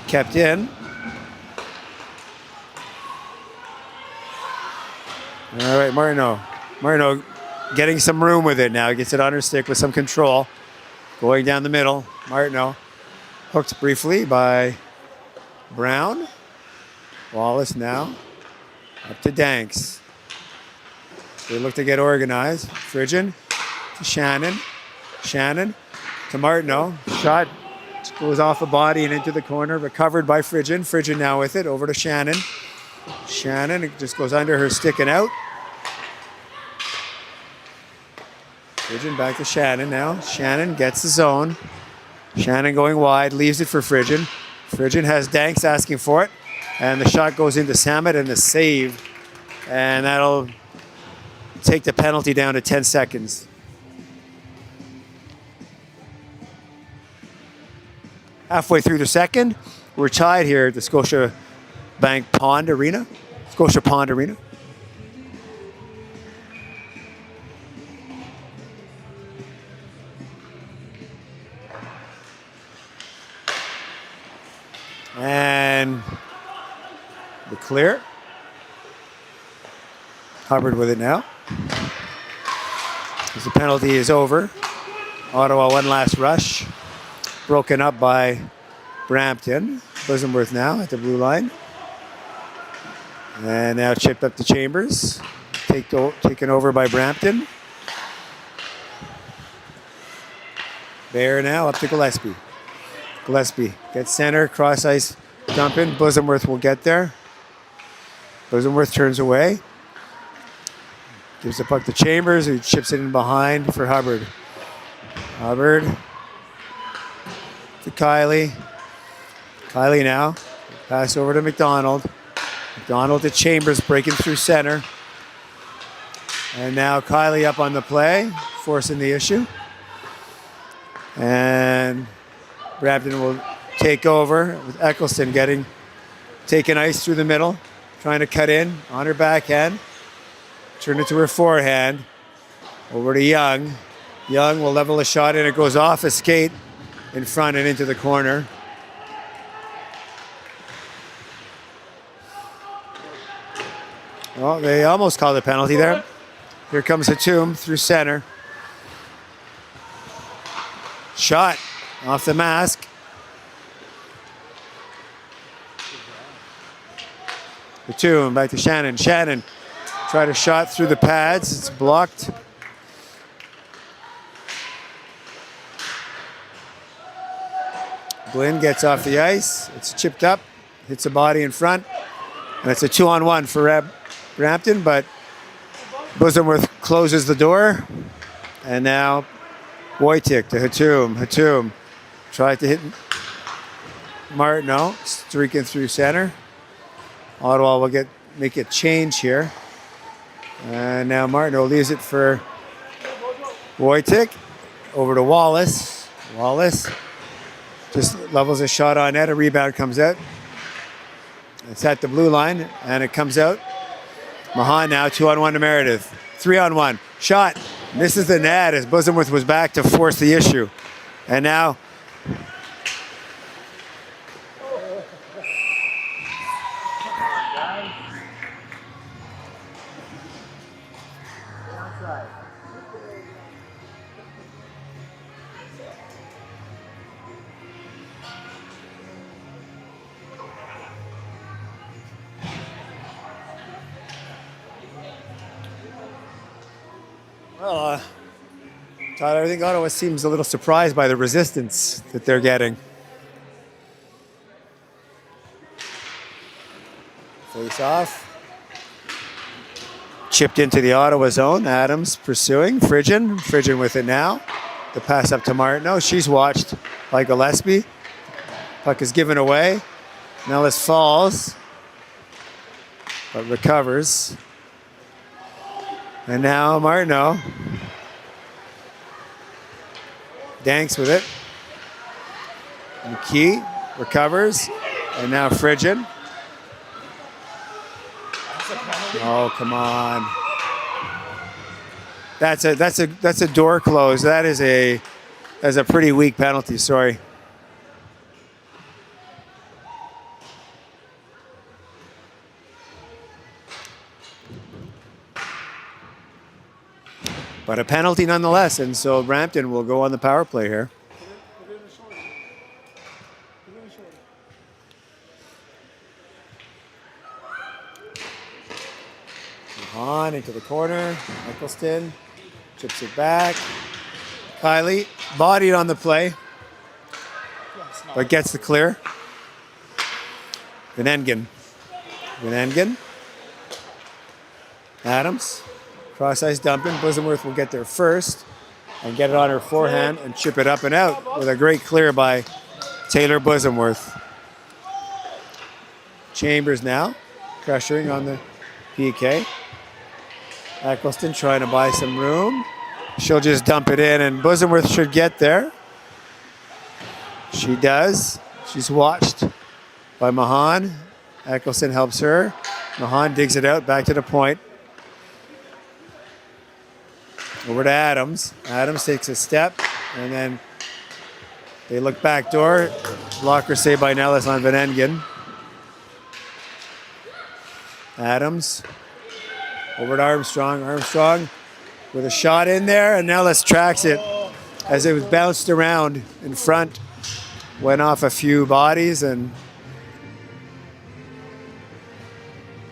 Kept in. All right, Martineau. Martineau getting some room with it now. Gets it on her stick with some control. Going down the middle. Martineau hooked briefly by Brown. Wallace now. Up to Danks. They look to get organized. Frigid to Shannon. Shannon to Martineau. Shot goes off the body and into the corner. Recovered by Frigid. Frigid now with it. Over to Shannon. Shannon, it just goes under her stick and out. Frigid back to Shannon now. Shannon gets the zone. Shannon going wide. Leaves it for Frigid. Frigid has Danks asking for it. And the shot goes into Samet and the save. And that'll take the penalty down to 10 seconds. Halfway through the second, we're tied here at the Scotia Pond Arena. And the clear. Hubbard with it now. As the penalty is over. Ottawa one last rush. Broken up by Brampton. Bosamworth now at the blue line. And now chipped up to Chambers. Taken over by Brampton. Bear now up to Gillespie. Gillespie gets center, cross ice, dump in. Bosamworth will get there. Bosamworth turns away. Gives the puck to Chambers, who chips it in behind for Hubbard. Hubbard to Kylie. Kylie now. Pass over to McDonald. McDonald to Chambers, breaking through center. And now Kylie up on the play, forcing the issue. And Brampton will take over with Eccleston taking ice through the middle, trying to cut in on her backhand. Turn it to her forehand. Over to Young. Young will level a shot and it goes off a skate in front and into the corner. Well, they almost called a penalty there. Here comes Hatum through center. Shot off the mask. Hatum back to Shannon. Shannon tried a shot through the pads. It's blocked. Glynn gets off the ice. It's chipped up. Hits a body in front. And it's a 2-on-1 for Brampton, but Bosamworth closes the door. And now Wojcik to Hatum. Hatum tried to hit Martineau, streaking through center. Ottawa will make a change here. And now Martineau leaves it for Wojcik. Over to Wallace. Wallace just levels a shot on net. A rebound comes out. It's at the blue line, and it comes out. Mahan now 2-on-1 to Meredith. 3-on-1. Shot. Misses the net as Bosamworth was back to force the issue. And now Todd, I think Ottawa seems a little surprised by the resistance that they're getting. Face off. Chipped into the Ottawa zone. Adams pursuing. Frigin with it now. The pass up to Martineau. She's watched by Gillespie. Puck is given away. Nellis falls, but recovers. And now Martineau. Danks with it. McKee recovers. And now Frigin. Oh, come on. That's a door close. That's a pretty weak penalty, sorry. But a penalty nonetheless, and so Brampton will go on the power play here. On into the corner. Eccleston chips it back. Kylie bodied on the play, but gets the clear. Van Engen. Adams. Cross ice dumping. Bosamworth will get there first and get it on her forehand and chip it up and out with a great clear by Taylor Bosamworth. Chambers now pressuring on the PK. Eccleston trying to buy some room. She'll just dump it in, and Bosamworth should get there. She does. She's watched by Mahan. Eccleston helps her. Mahan digs it out, back to the point. Over to Adams. Adams takes a step, and then they look back door. Blocker saved by Nellis on Van Engen. Adams. Over to Armstrong. Armstrong with a shot in there, and Nellis tracks it as it was bounced around in front. Went off a few bodies and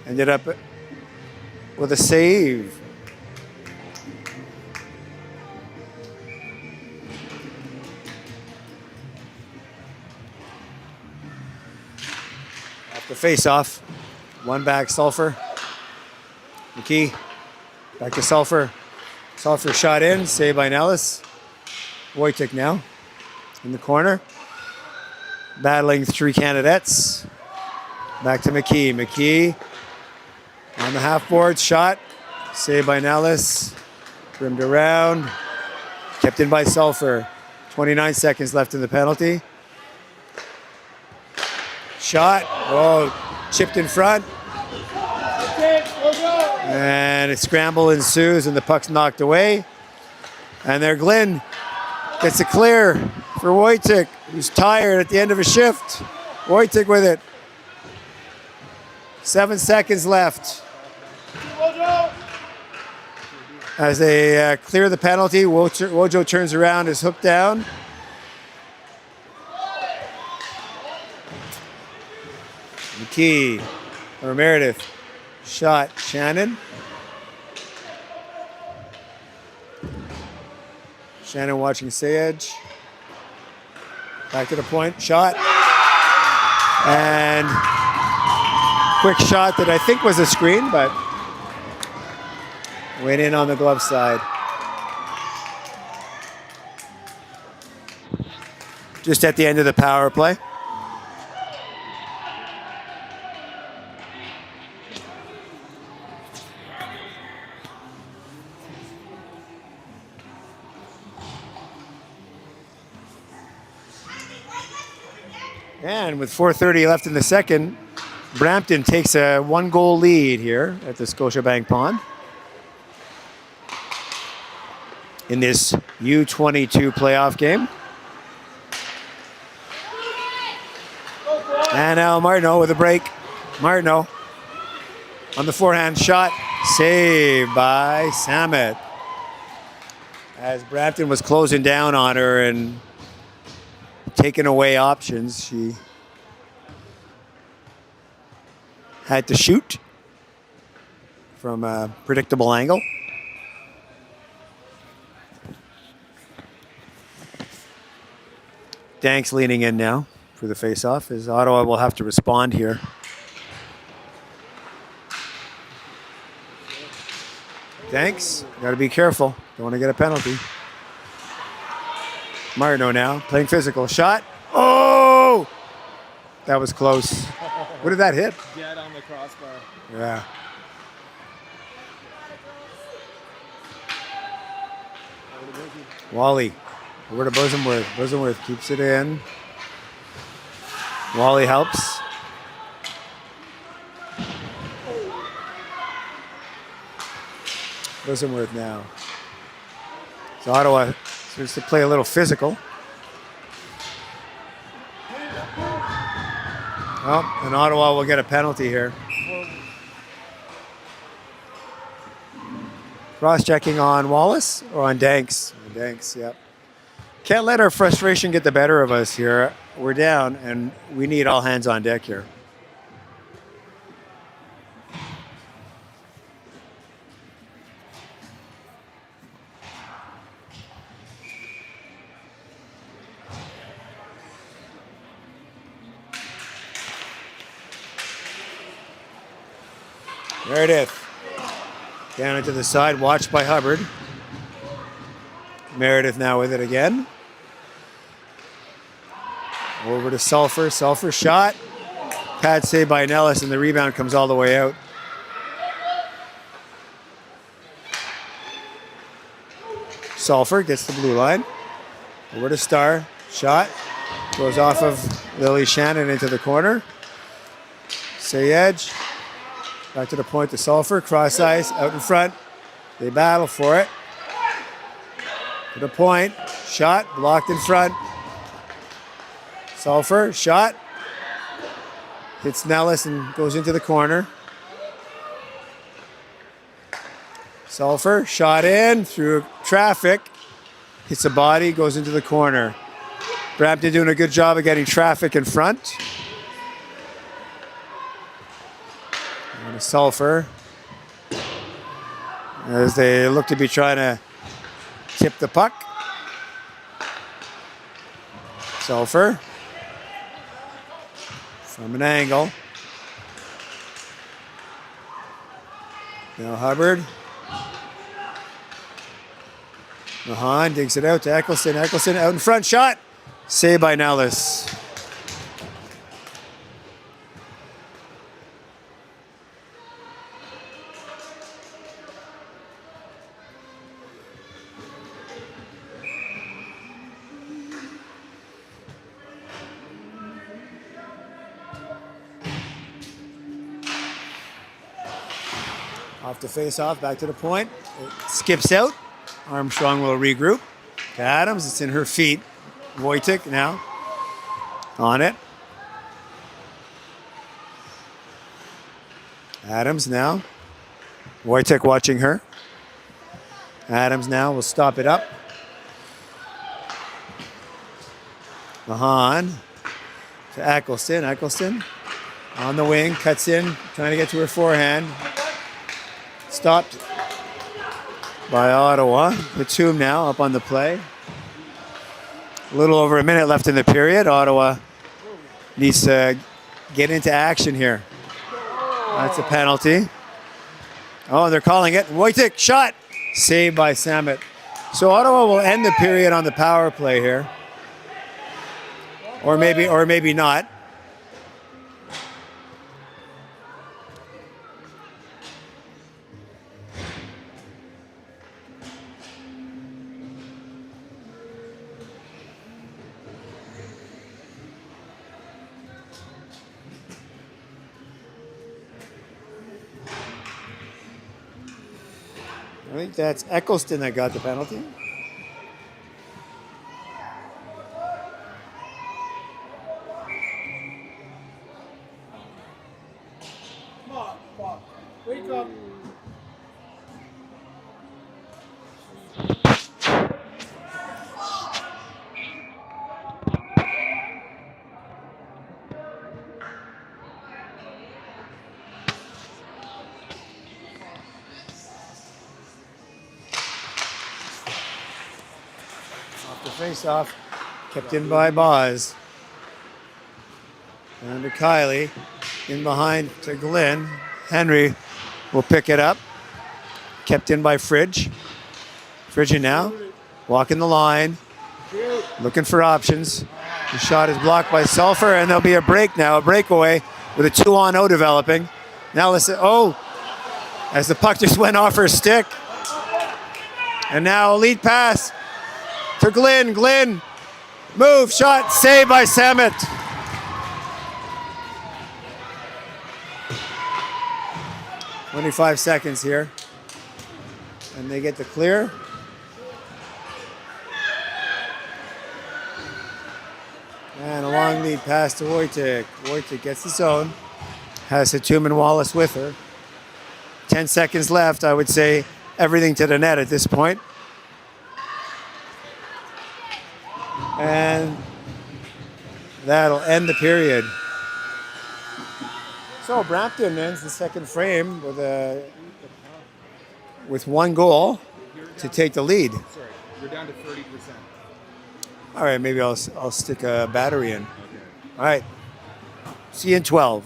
ended up with a save. After face-off, one back, Sulphur. McKee, back to Sulphur. Sulphur shot in, saved by Nellis. Wojcik now in the corner. Battling three Canadettes. Back to McKee. McKee on the half board, shot. Saved by Nellis. Rimmed around. Kept in by Sulphur. 29 seconds left in the penalty. Shot. Oh, chipped in front. And a scramble ensues, and the puck's knocked away. And there Glynn gets a clear for Wojcik, who's tired at the end of a shift. Wojcik with it. 7 seconds left. As they clear the penalty, Wojo turns around, is hooked down. McKee, or Meredith. Shot, Shannon. Shannon watching Sayedge. Back to the point, shot. And quick shot that I think was a screen, but went in on the glove side. Just at the end of the power play. And with 4:30 left in the second, Brampton takes a 1-goal lead here at the Scotiabank Pond in this U22 playoff game. And now Martineau with a break. Martineau on the forehand shot, saved by Samet. As Brampton was closing down on her and taking away options, she had to shoot from a predictable angle. Danks leaning in now for the face-off, as Ottawa will have to respond here. Thanks. Got to be careful. Don't want to get a penalty. Martineau now playing physical. Shot. Oh! That was close. What did that hit? Dead on the crossbar. Yeah. Wally. Over to Bosamworth. Bosamworth keeps it in. Wally helps. Bosamworth now. So Ottawa starts to play a little physical. Oh, and Ottawa will get a penalty here. Cross-checking on Wallace or on Danks? On Danks, yep. Can't let our frustration get the better of us here. We're down, and we need all hands on deck here. Meredith. Down into the side, watched by Hubbard. Meredith now with it again. Over to Sulphur. Sulphur shot. Pad save by Nellis, and the rebound comes all the way out. Sulphur gets the blue line. Over to Starr. Shot. Goes off of Lily Shannon into the corner. Say edge. Back to the point to Sulphur. Cross ice. Out in front. They battle for it. To the point. Shot. Blocked in front. Sulphur. Shot. Hits Nellis and goes into the corner. Sulphur. Shot in through traffic. Hits a body. Goes into the corner. Brampton doing a good job of getting traffic in front. And a Sulphur. As they look to be trying to tip the puck. Sulphur. From an angle. Now Hubbard. Mahan digs it out to Eccleston. Eccleston out in front. Shot. Saved by Nellis. Off the face-off, back to the point. It skips out. Armstrong will regroup. To Adams, it's in her feet. Wojtek now on it. Adams now. Wojtek watching her. Adams now will stop it up. Mahan to Eccleston. Eccleston on the wing, cuts in, trying to get to her forehand. Stopped by Ottawa. Batum now up on the play. A little over a minute left in the period. Ottawa needs to get into action here. That's a penalty. Oh, they're calling it. Wojtek shot. Saved by Samet. So Ottawa will end the period on the power play here. Or maybe not. I think that's Eccleston that got the penalty. Come on, Bob. Wake up. Face-off, kept in by Boz. Down to Kylie, in behind to Glenn. Henry will pick it up. Kept in by Fridge. Fridge now. Walking the line. Looking for options. The shot is blocked by Sulphur, and there'll be a break now, a breakaway with a 2-on-0 developing. Now listen, as the puck just went off her stick. And now a lead pass to Glynn. Glynn, move, shot, saved by Samet. "25 seconds here. And they get the clear. And a long lead pass to Wojtek. Wojtek gets the zone. Has Hatum and Wallace with her. 10 seconds left. I would say everything to the net at this point. And that'll end the period. So Brampton ends the second frame with 1 goal to take the lead. Sorry, you're down to 30%. All right, maybe I'll stick a battery in. Okay. All right. See you in 12.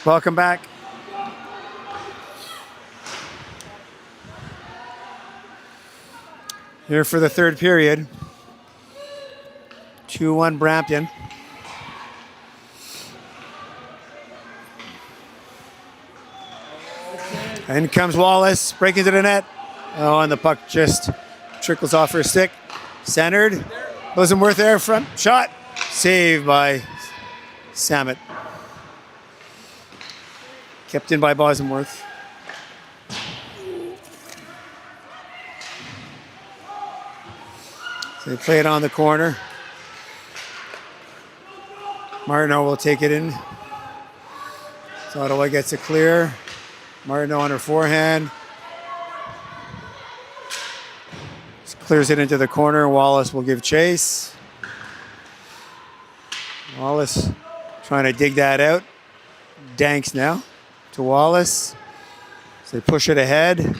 Welcome back. Here for the third period. 2-1 Brampton. In comes Wallace, breaking to the net. Oh, and the puck just trickles off her stick. Centered. Bosamworth there, front shot. Saved by Samet. Kept in by Bosamworth. So they play it on the corner. Martineau will take it in. So Ottawa gets it clear. Martineau on her forehand. Just clears it into the corner. Wallace will give chase. Wallace trying to dig that out. Danks now to Wallace. So they push it ahead.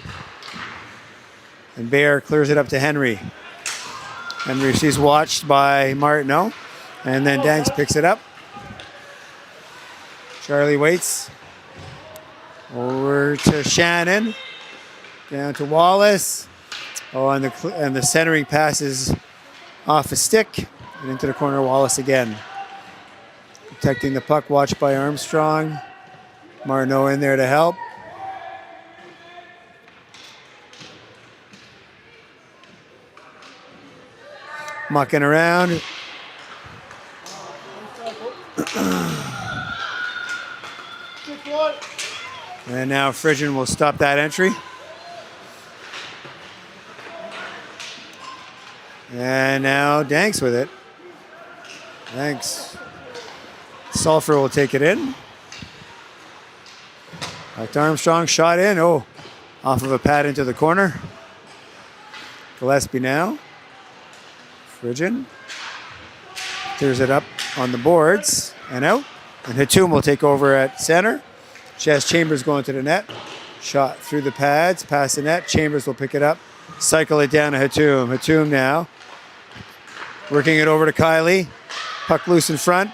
And Bear clears it up to Henry. Henry, she's watched by Martineau. And then Danks picks it up. Charlie waits. Over to Shannon. Down to Wallace. Oh, and the centering passes off a stick. And into the corner, Wallace again. Protecting the puck, watched by Armstrong. Martineau in there to help. Mucking around. And now Frigin will stop that entry. And now Danks with it. Thanks. Sulphur will take it in. Back to Armstrong, shot in. Oh, off of a pad into the corner. Gillespie now. Frigin clears it up on the boards and out. And Hatum will take over at center. She has Chambers going to the net. Shot through the pads, past the net. Chambers will pick it up. Cycle it down to Hatum. Hatum now. Working it over to Kylie. Puck loose in front.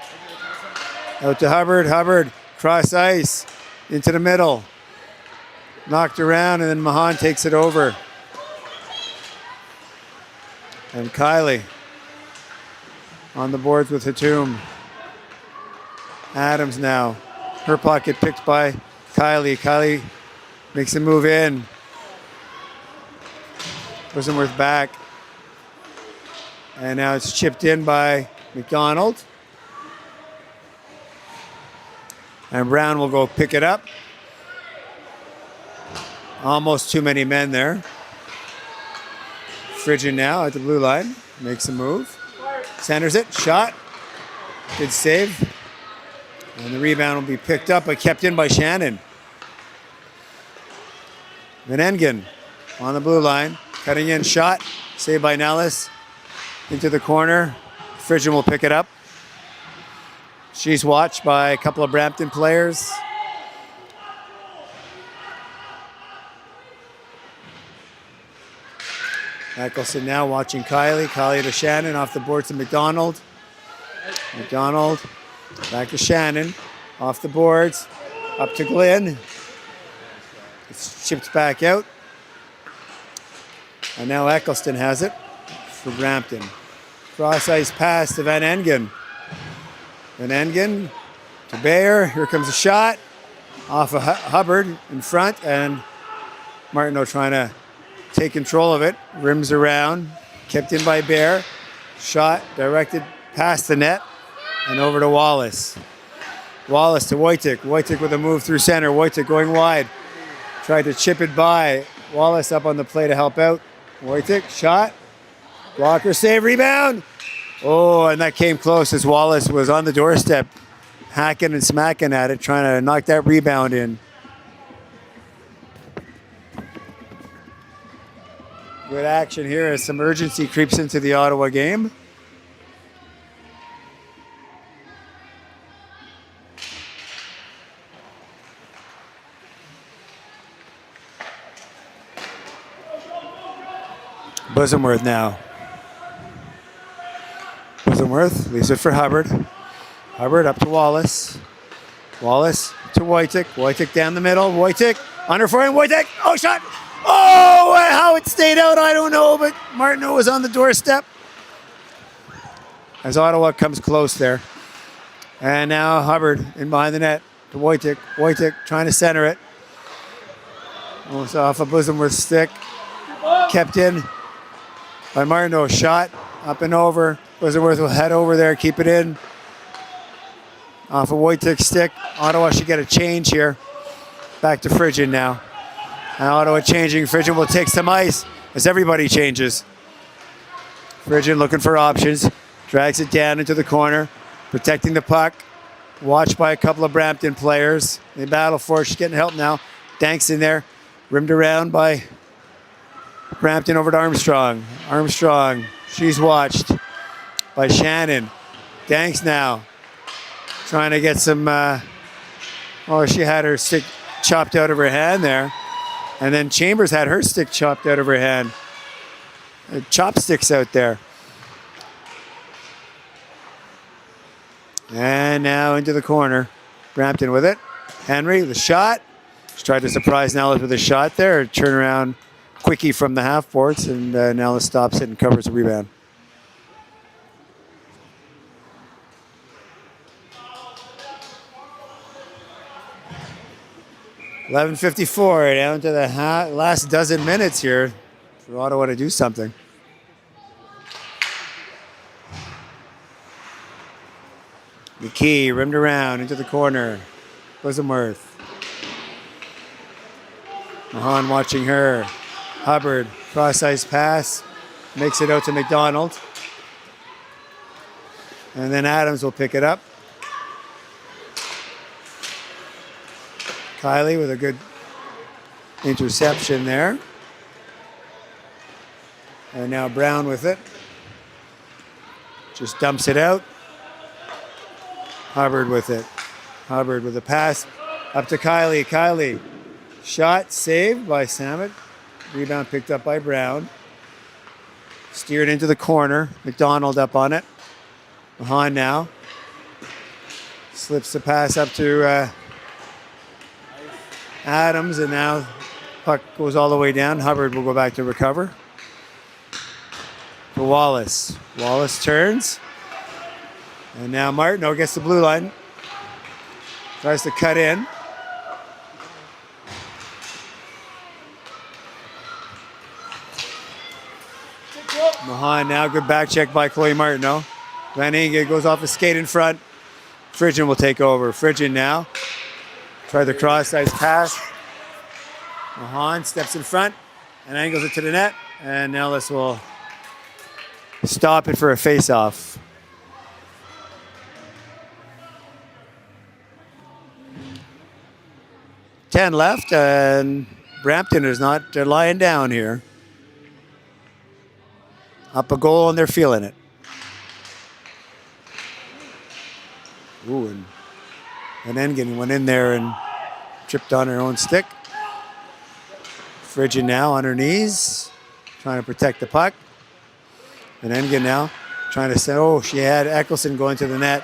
Out to Hubbard. Hubbard, cross ice. Into the middle. Knocked around, and then Mahan takes it over. And Kylie on the boards with Hatum. Adams now. Her pocket picked by Kylie. Kylie makes a move in. Bosamworth back. And now it's chipped in by McDonald. And Brown will go pick it up. Almost too many men there. Frigin now at the blue line. Makes a move. Centers it. Shot. Good save. And the rebound will be picked up but kept in by Shannon. Van Engen on the blue line. Cutting in. Shot. Saved by Nellis. Into the corner. Frigin will pick it up. She's watched by a couple of Brampton players. Eccleston now watching Kylie. Kylie to Shannon, off the boards to McDonald. McDonald back to Shannon, off the boards, up to Glenn. It's chipped back out. And now Eccleston has it for Brampton. Cross ice pass to Van Engen. Van Engen to Bayer. Here comes a shot off of Hubbard in front, and Martineau trying to take control of it. Rims around, kept in by Bayer. Shot directed past the net and over to Wallace. Wallace to Wojtek. Wojtek with a move through center. Wojtek going wide. Tried to chip it by. Wallace up on the play to help out. Wojtek, shot. Blocker save, rebound. Oh, and that came close as Wallace was on the doorstep, hacking and smacking at it, trying to knock that rebound in. Good action here as some urgency creeps into the Ottawa game. Bosamworth now. Bosamworth leaves it for Hubbard. Hubbard up to Wallace. Wallace to Wojtek. Wojtek down the middle. Wojtek under forehand. Wojtek. Oh, shot. Oh, how it stayed out, I don't know, but Martineau was on the doorstep. As Ottawa comes close there. And now Hubbard in behind the net to Wojtek. Wojtek trying to center it. Almost off a Bosomworth stick. Kept in by Martineau. Shot up and over. Bosomworth will head over there, keep it in. Off a Wojtek's stick. Ottawa should get a change here. Back to Frigid now. And Ottawa changing. Frigid will take some ice as everybody changes. Frigid looking for options. Drags it down into the corner. Protecting the puck. Watched by a couple of Brampton players. They battle for it. She's getting help now. Danks in there. Rimmed around by Brampton over to Armstrong. Armstrong. She's watched by Shannon. Danks now. Trying to get some... she had her stick chopped out of her hand there. And then Chambers had her stick chopped out of her hand. Chopsticks out there. And now into the corner. Brampton with it. Henry, the shot. She tried to surprise Nellis with a shot there. Turn around quickie from the half boards, and Nellis stops it and covers the rebound. $11:54 down to the last dozen minutes here for Ottawa to do something. McKee rimmed around into the corner. Bosomworth. Mahan watching her. Hubbard, cross-ice pass. Makes it out to McDonald. And then Adams will pick it up. Kylie with a good interception there. And now Brown with it. Just dumps it out. Hubbard with it. Hubbard with a pass up to Kylie. Kylie. Shot saved by Samet. Rebound picked up by Brown. Steered into the corner. McDonald up on it. Mahan now. Slips the pass up to Adams, and now puck goes all the way down. Hubbard will go back to recover. To Wallace. Wallace turns. And now Martineau gets the blue line. Tries to cut in. Mahan now, good back check by Chloe Martineau. Van Inge goes off a skate in front. Frigid will take over. Frigid now. Try the cross-ice pass. Mahan steps in front and angles it to the net. And Nellis will stop it for a face-off. $10 left, and Brampton is not, they're lying down here. Up a goal, and they're feeling it. Ooh, and Engen went in there and tripped on her own stick. Frigid now on her knees, trying to protect the puck. And Engen now trying to say, she had Eccleston going to the net.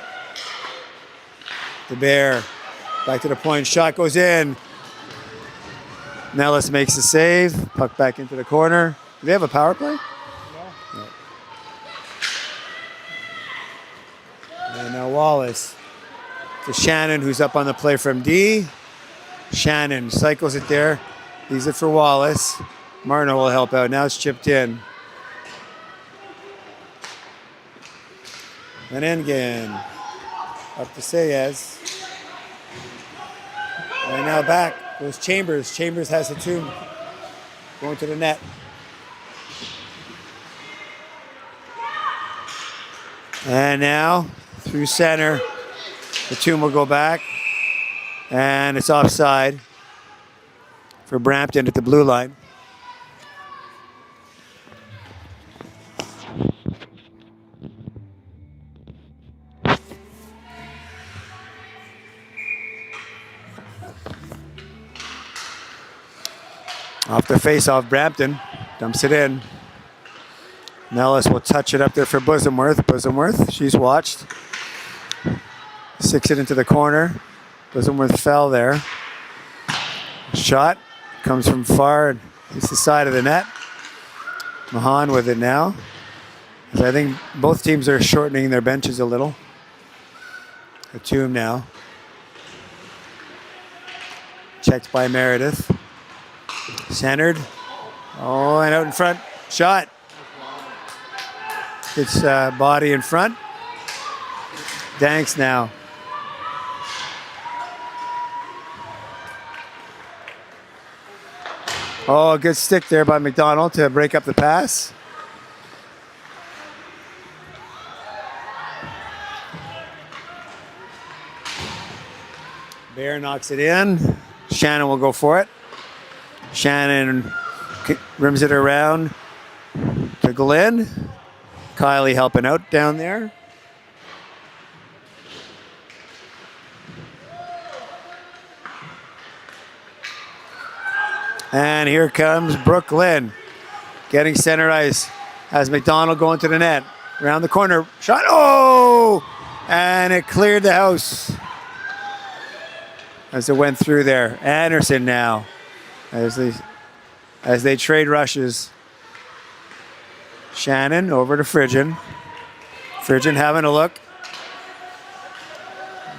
The Bear, back to the point, shot goes in. Nellis makes the save, puck back into the corner. Do they have a power play? No. And now Wallace to Shannon, who's up on the play from D. Shannon cycles it there. Leaves it for Wallace. Martineau will help out. Now it's chipped in. And Engen up to Sayez. And now back goes Chambers. Chambers has the two going to the net. And now through center, the Tomb will go back, and it's offside for Brampton at the blue line. Off the face-off, Brampton dumps it in. Nellis will touch it up there for Bosomworth. Bosomworth, she's watched. Sticks it into the corner. Bosworth fell there. Shot comes from far and hits the side of the net. Mahan with it now. I think both teams are shortening their benches a little. Hatum now. Checked by Meredith. Centered. Oh, and out in front. Shot. It's body in front. Danks now. Oh, a good stick there by McDonald to break up the pass. Bear knocks it in. Shannon will go for it. Shannon rims it around to Glenn. Kylie helping out down there. And here comes Brooklyn getting center ice. Has McDonald going to the net. Around the corner. Shot. Oh! And it cleared the house as it went through there. Anderson now as they trade rushes. Shannon over to Frigian. Frigian having a look.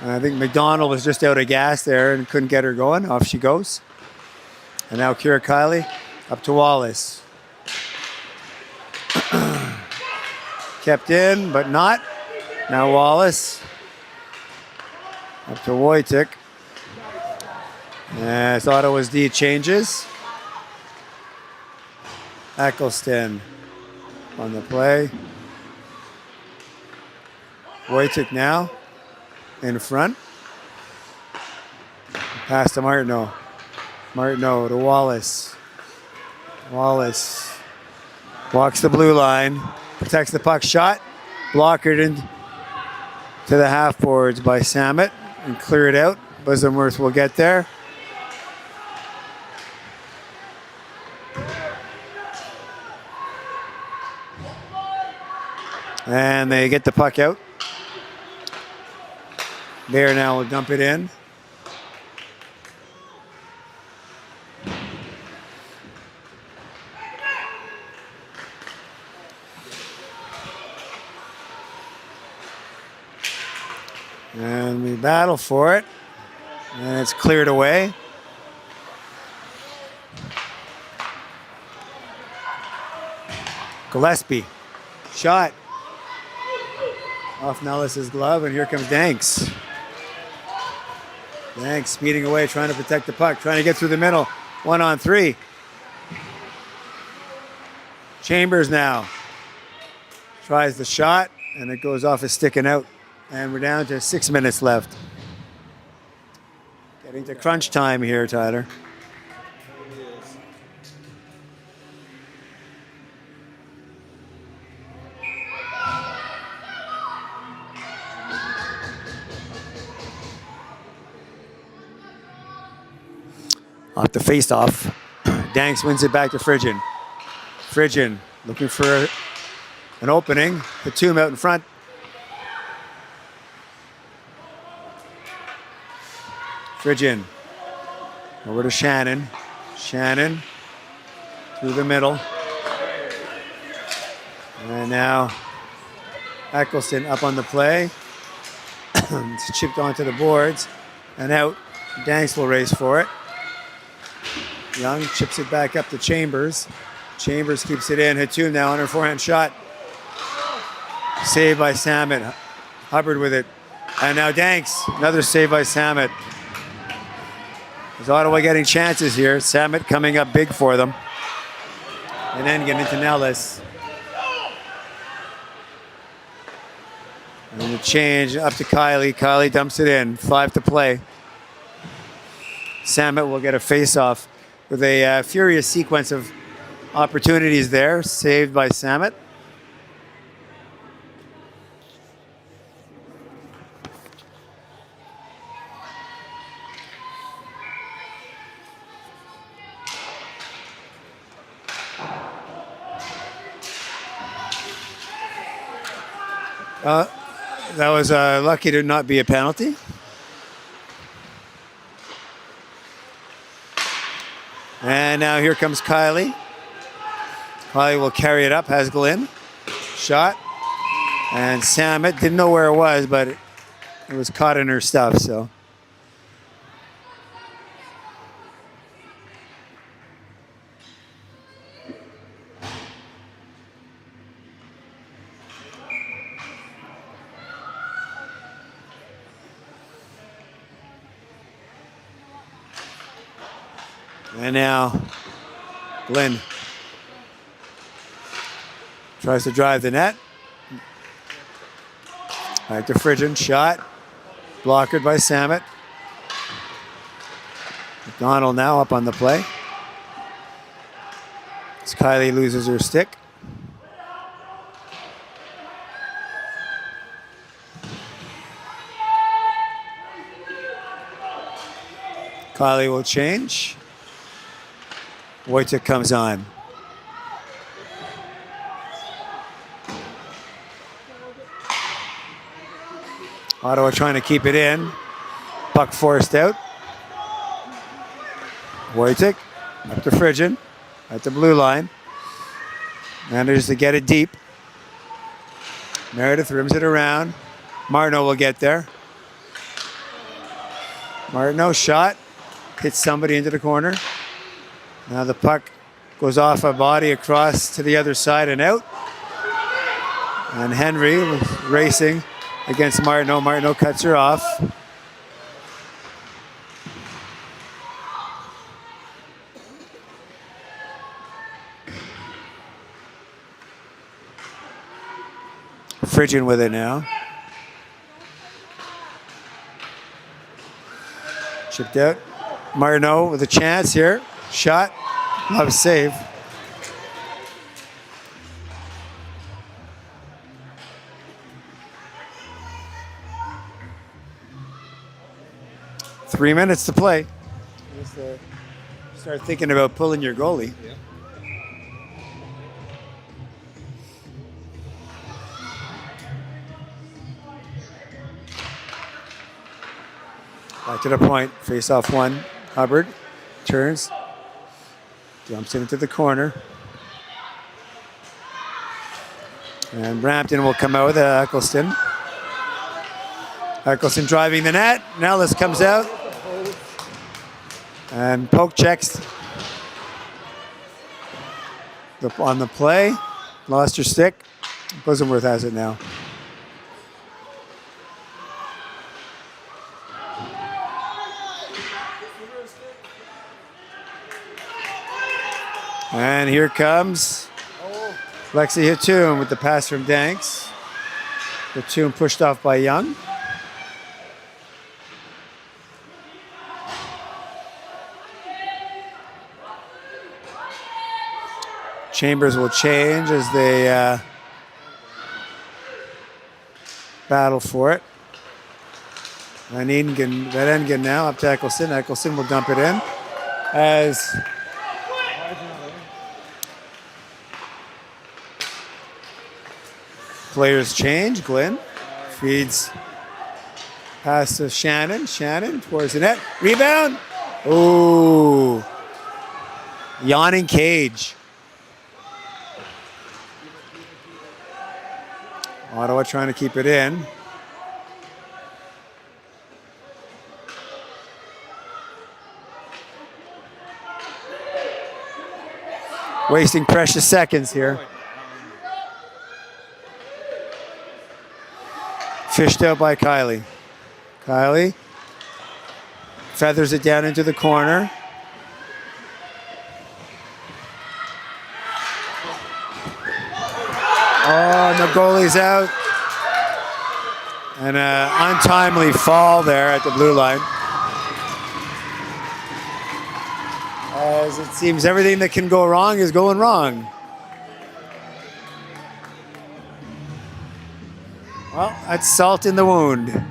I think McDonald was just out of gas there and couldn't get her going. Off she goes. And now Kira Kiley up to Wallace. Kept in, but not. Now Wallace up to Wojcik. As Ottawa's D changes. Eccleston on the play. Wojcik now in front. Pass to Martineau. Martineau to Wallace. Wallace walks the blue line, protects the puck, shot, blockered into the half boards by Samet and clear it out. Bosworth will get there. And they get the puck out. Bear now will dump it in. And we battle for it. And it's cleared away. Gillespie. Shot. Off Nellis's glove, and here comes Danks. Danks speeding away, trying to protect the puck, trying to get through the middle. 1-on-3. Chambers now. Tries the shot, and it goes off his stick and out. And we're down to 6 minutes left. Getting to crunch time here, Tyler. Off the face-off. Danks wins it back to Frigian. Frigian looking for an opening. Hatum out in front. Frigian over to Shannon. Shannon through the middle. And now Eccleston up on the play. It's chipped onto the boards and out. Danks will race for it. Young chips it back up to Chambers. Chambers keeps it in. Hatum now on her forehand shot. Saved by Samet. Hubbard with it. And now Danks. Another save by Samet. Is Ottawa getting chances here? Samet coming up big for them. And then getting into Nellis. And the change up to Kiley. Kiley dumps it in. 5 to play. Samet will get a face-off with a furious sequence of opportunities there. Saved by Samet. That was lucky to not be a penalty. And now here comes Kylie. Kylie will carry it up, has Glenn. Shot. And Samet didn't know where it was, but it was caught in her stuff, so. And now Glenn tries to drive the net. Back to Frigin, shot. Blockered by Samet. McDonald now up on the play. As Kylie loses her stick. Kylie will change. WHC comes on. Ottawa trying to keep it in. Puck forced out. WHC up to Frigin at the blue line. Manages to get it deep. Meredith rims it around. Martineau will get there. Martineau shot. Hits somebody into the corner. Now the puck goes off a body across to the other side and out. And Henry was racing against Martineau. Martineau cuts her off. Frigin with it now. Chipped out. Martineau with a chance here. Shot. Love save. Three minutes to play. Just, start thinking about pulling your goalie. Yeah. Back to the point. Face off one. Hubbard turns. Jumps into the corner. And Brampton will come out with Eccleston. Eccleston driving the net. Nellis comes out. And poke checks on the play. Lost her stick. Bosamworth has it now. And here comes Lexi Hatum with the pass from Danks. Hatum pushed off by Young. Chambers will change as they battle for it. Van Engen now up to Eccleston. Eccleston will dump it in as players change. Glenn feeds pass to Shannon. Shannon towards the net. Rebound. Ooh. Yawning cage. Ottawa trying to keep it in. Wasting precious seconds here. Fished out by Kylie. Kylie feathers it down into the corner. Oh, and the goalie's out. And an untimely fall there at the blue line. As it seems everything that can go wrong is going wrong. Well, that's salt in the wound.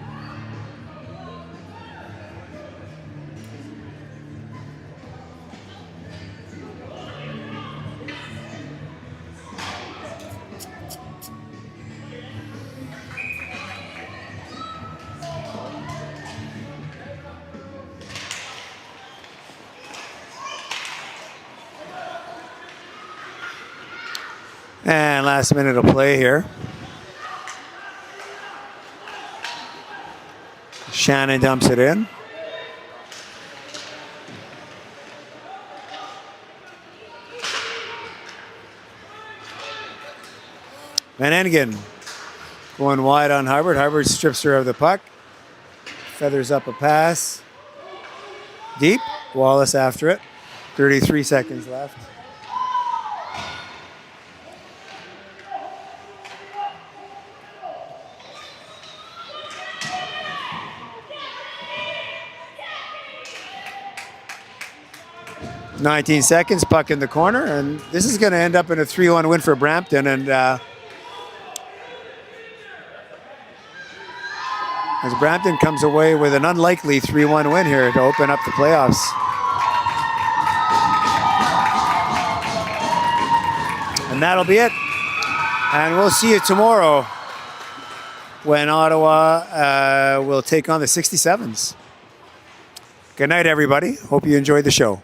last minute of play here. Shannon dumps it in. Van Engen going wide on Hubbard. Hubbard strips her of the puck. Feathers up a pass. Deep. Wallace after it. 33 seconds left. "19 seconds, puck in the corner, and this is going to end up in a 3-1 win for Brampton. And as Brampton comes away with an unlikely 3-1 win here to open up the playoffs. And that'll be it. And we'll see you tomorrow when Ottawa will take on the 67s. Good night, everybody. Hope you enjoyed the show.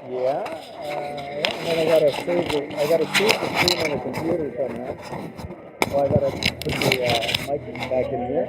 Yeah, and then I gotta save the stream on the computer somehow. Well, I gotta put the mic back in here.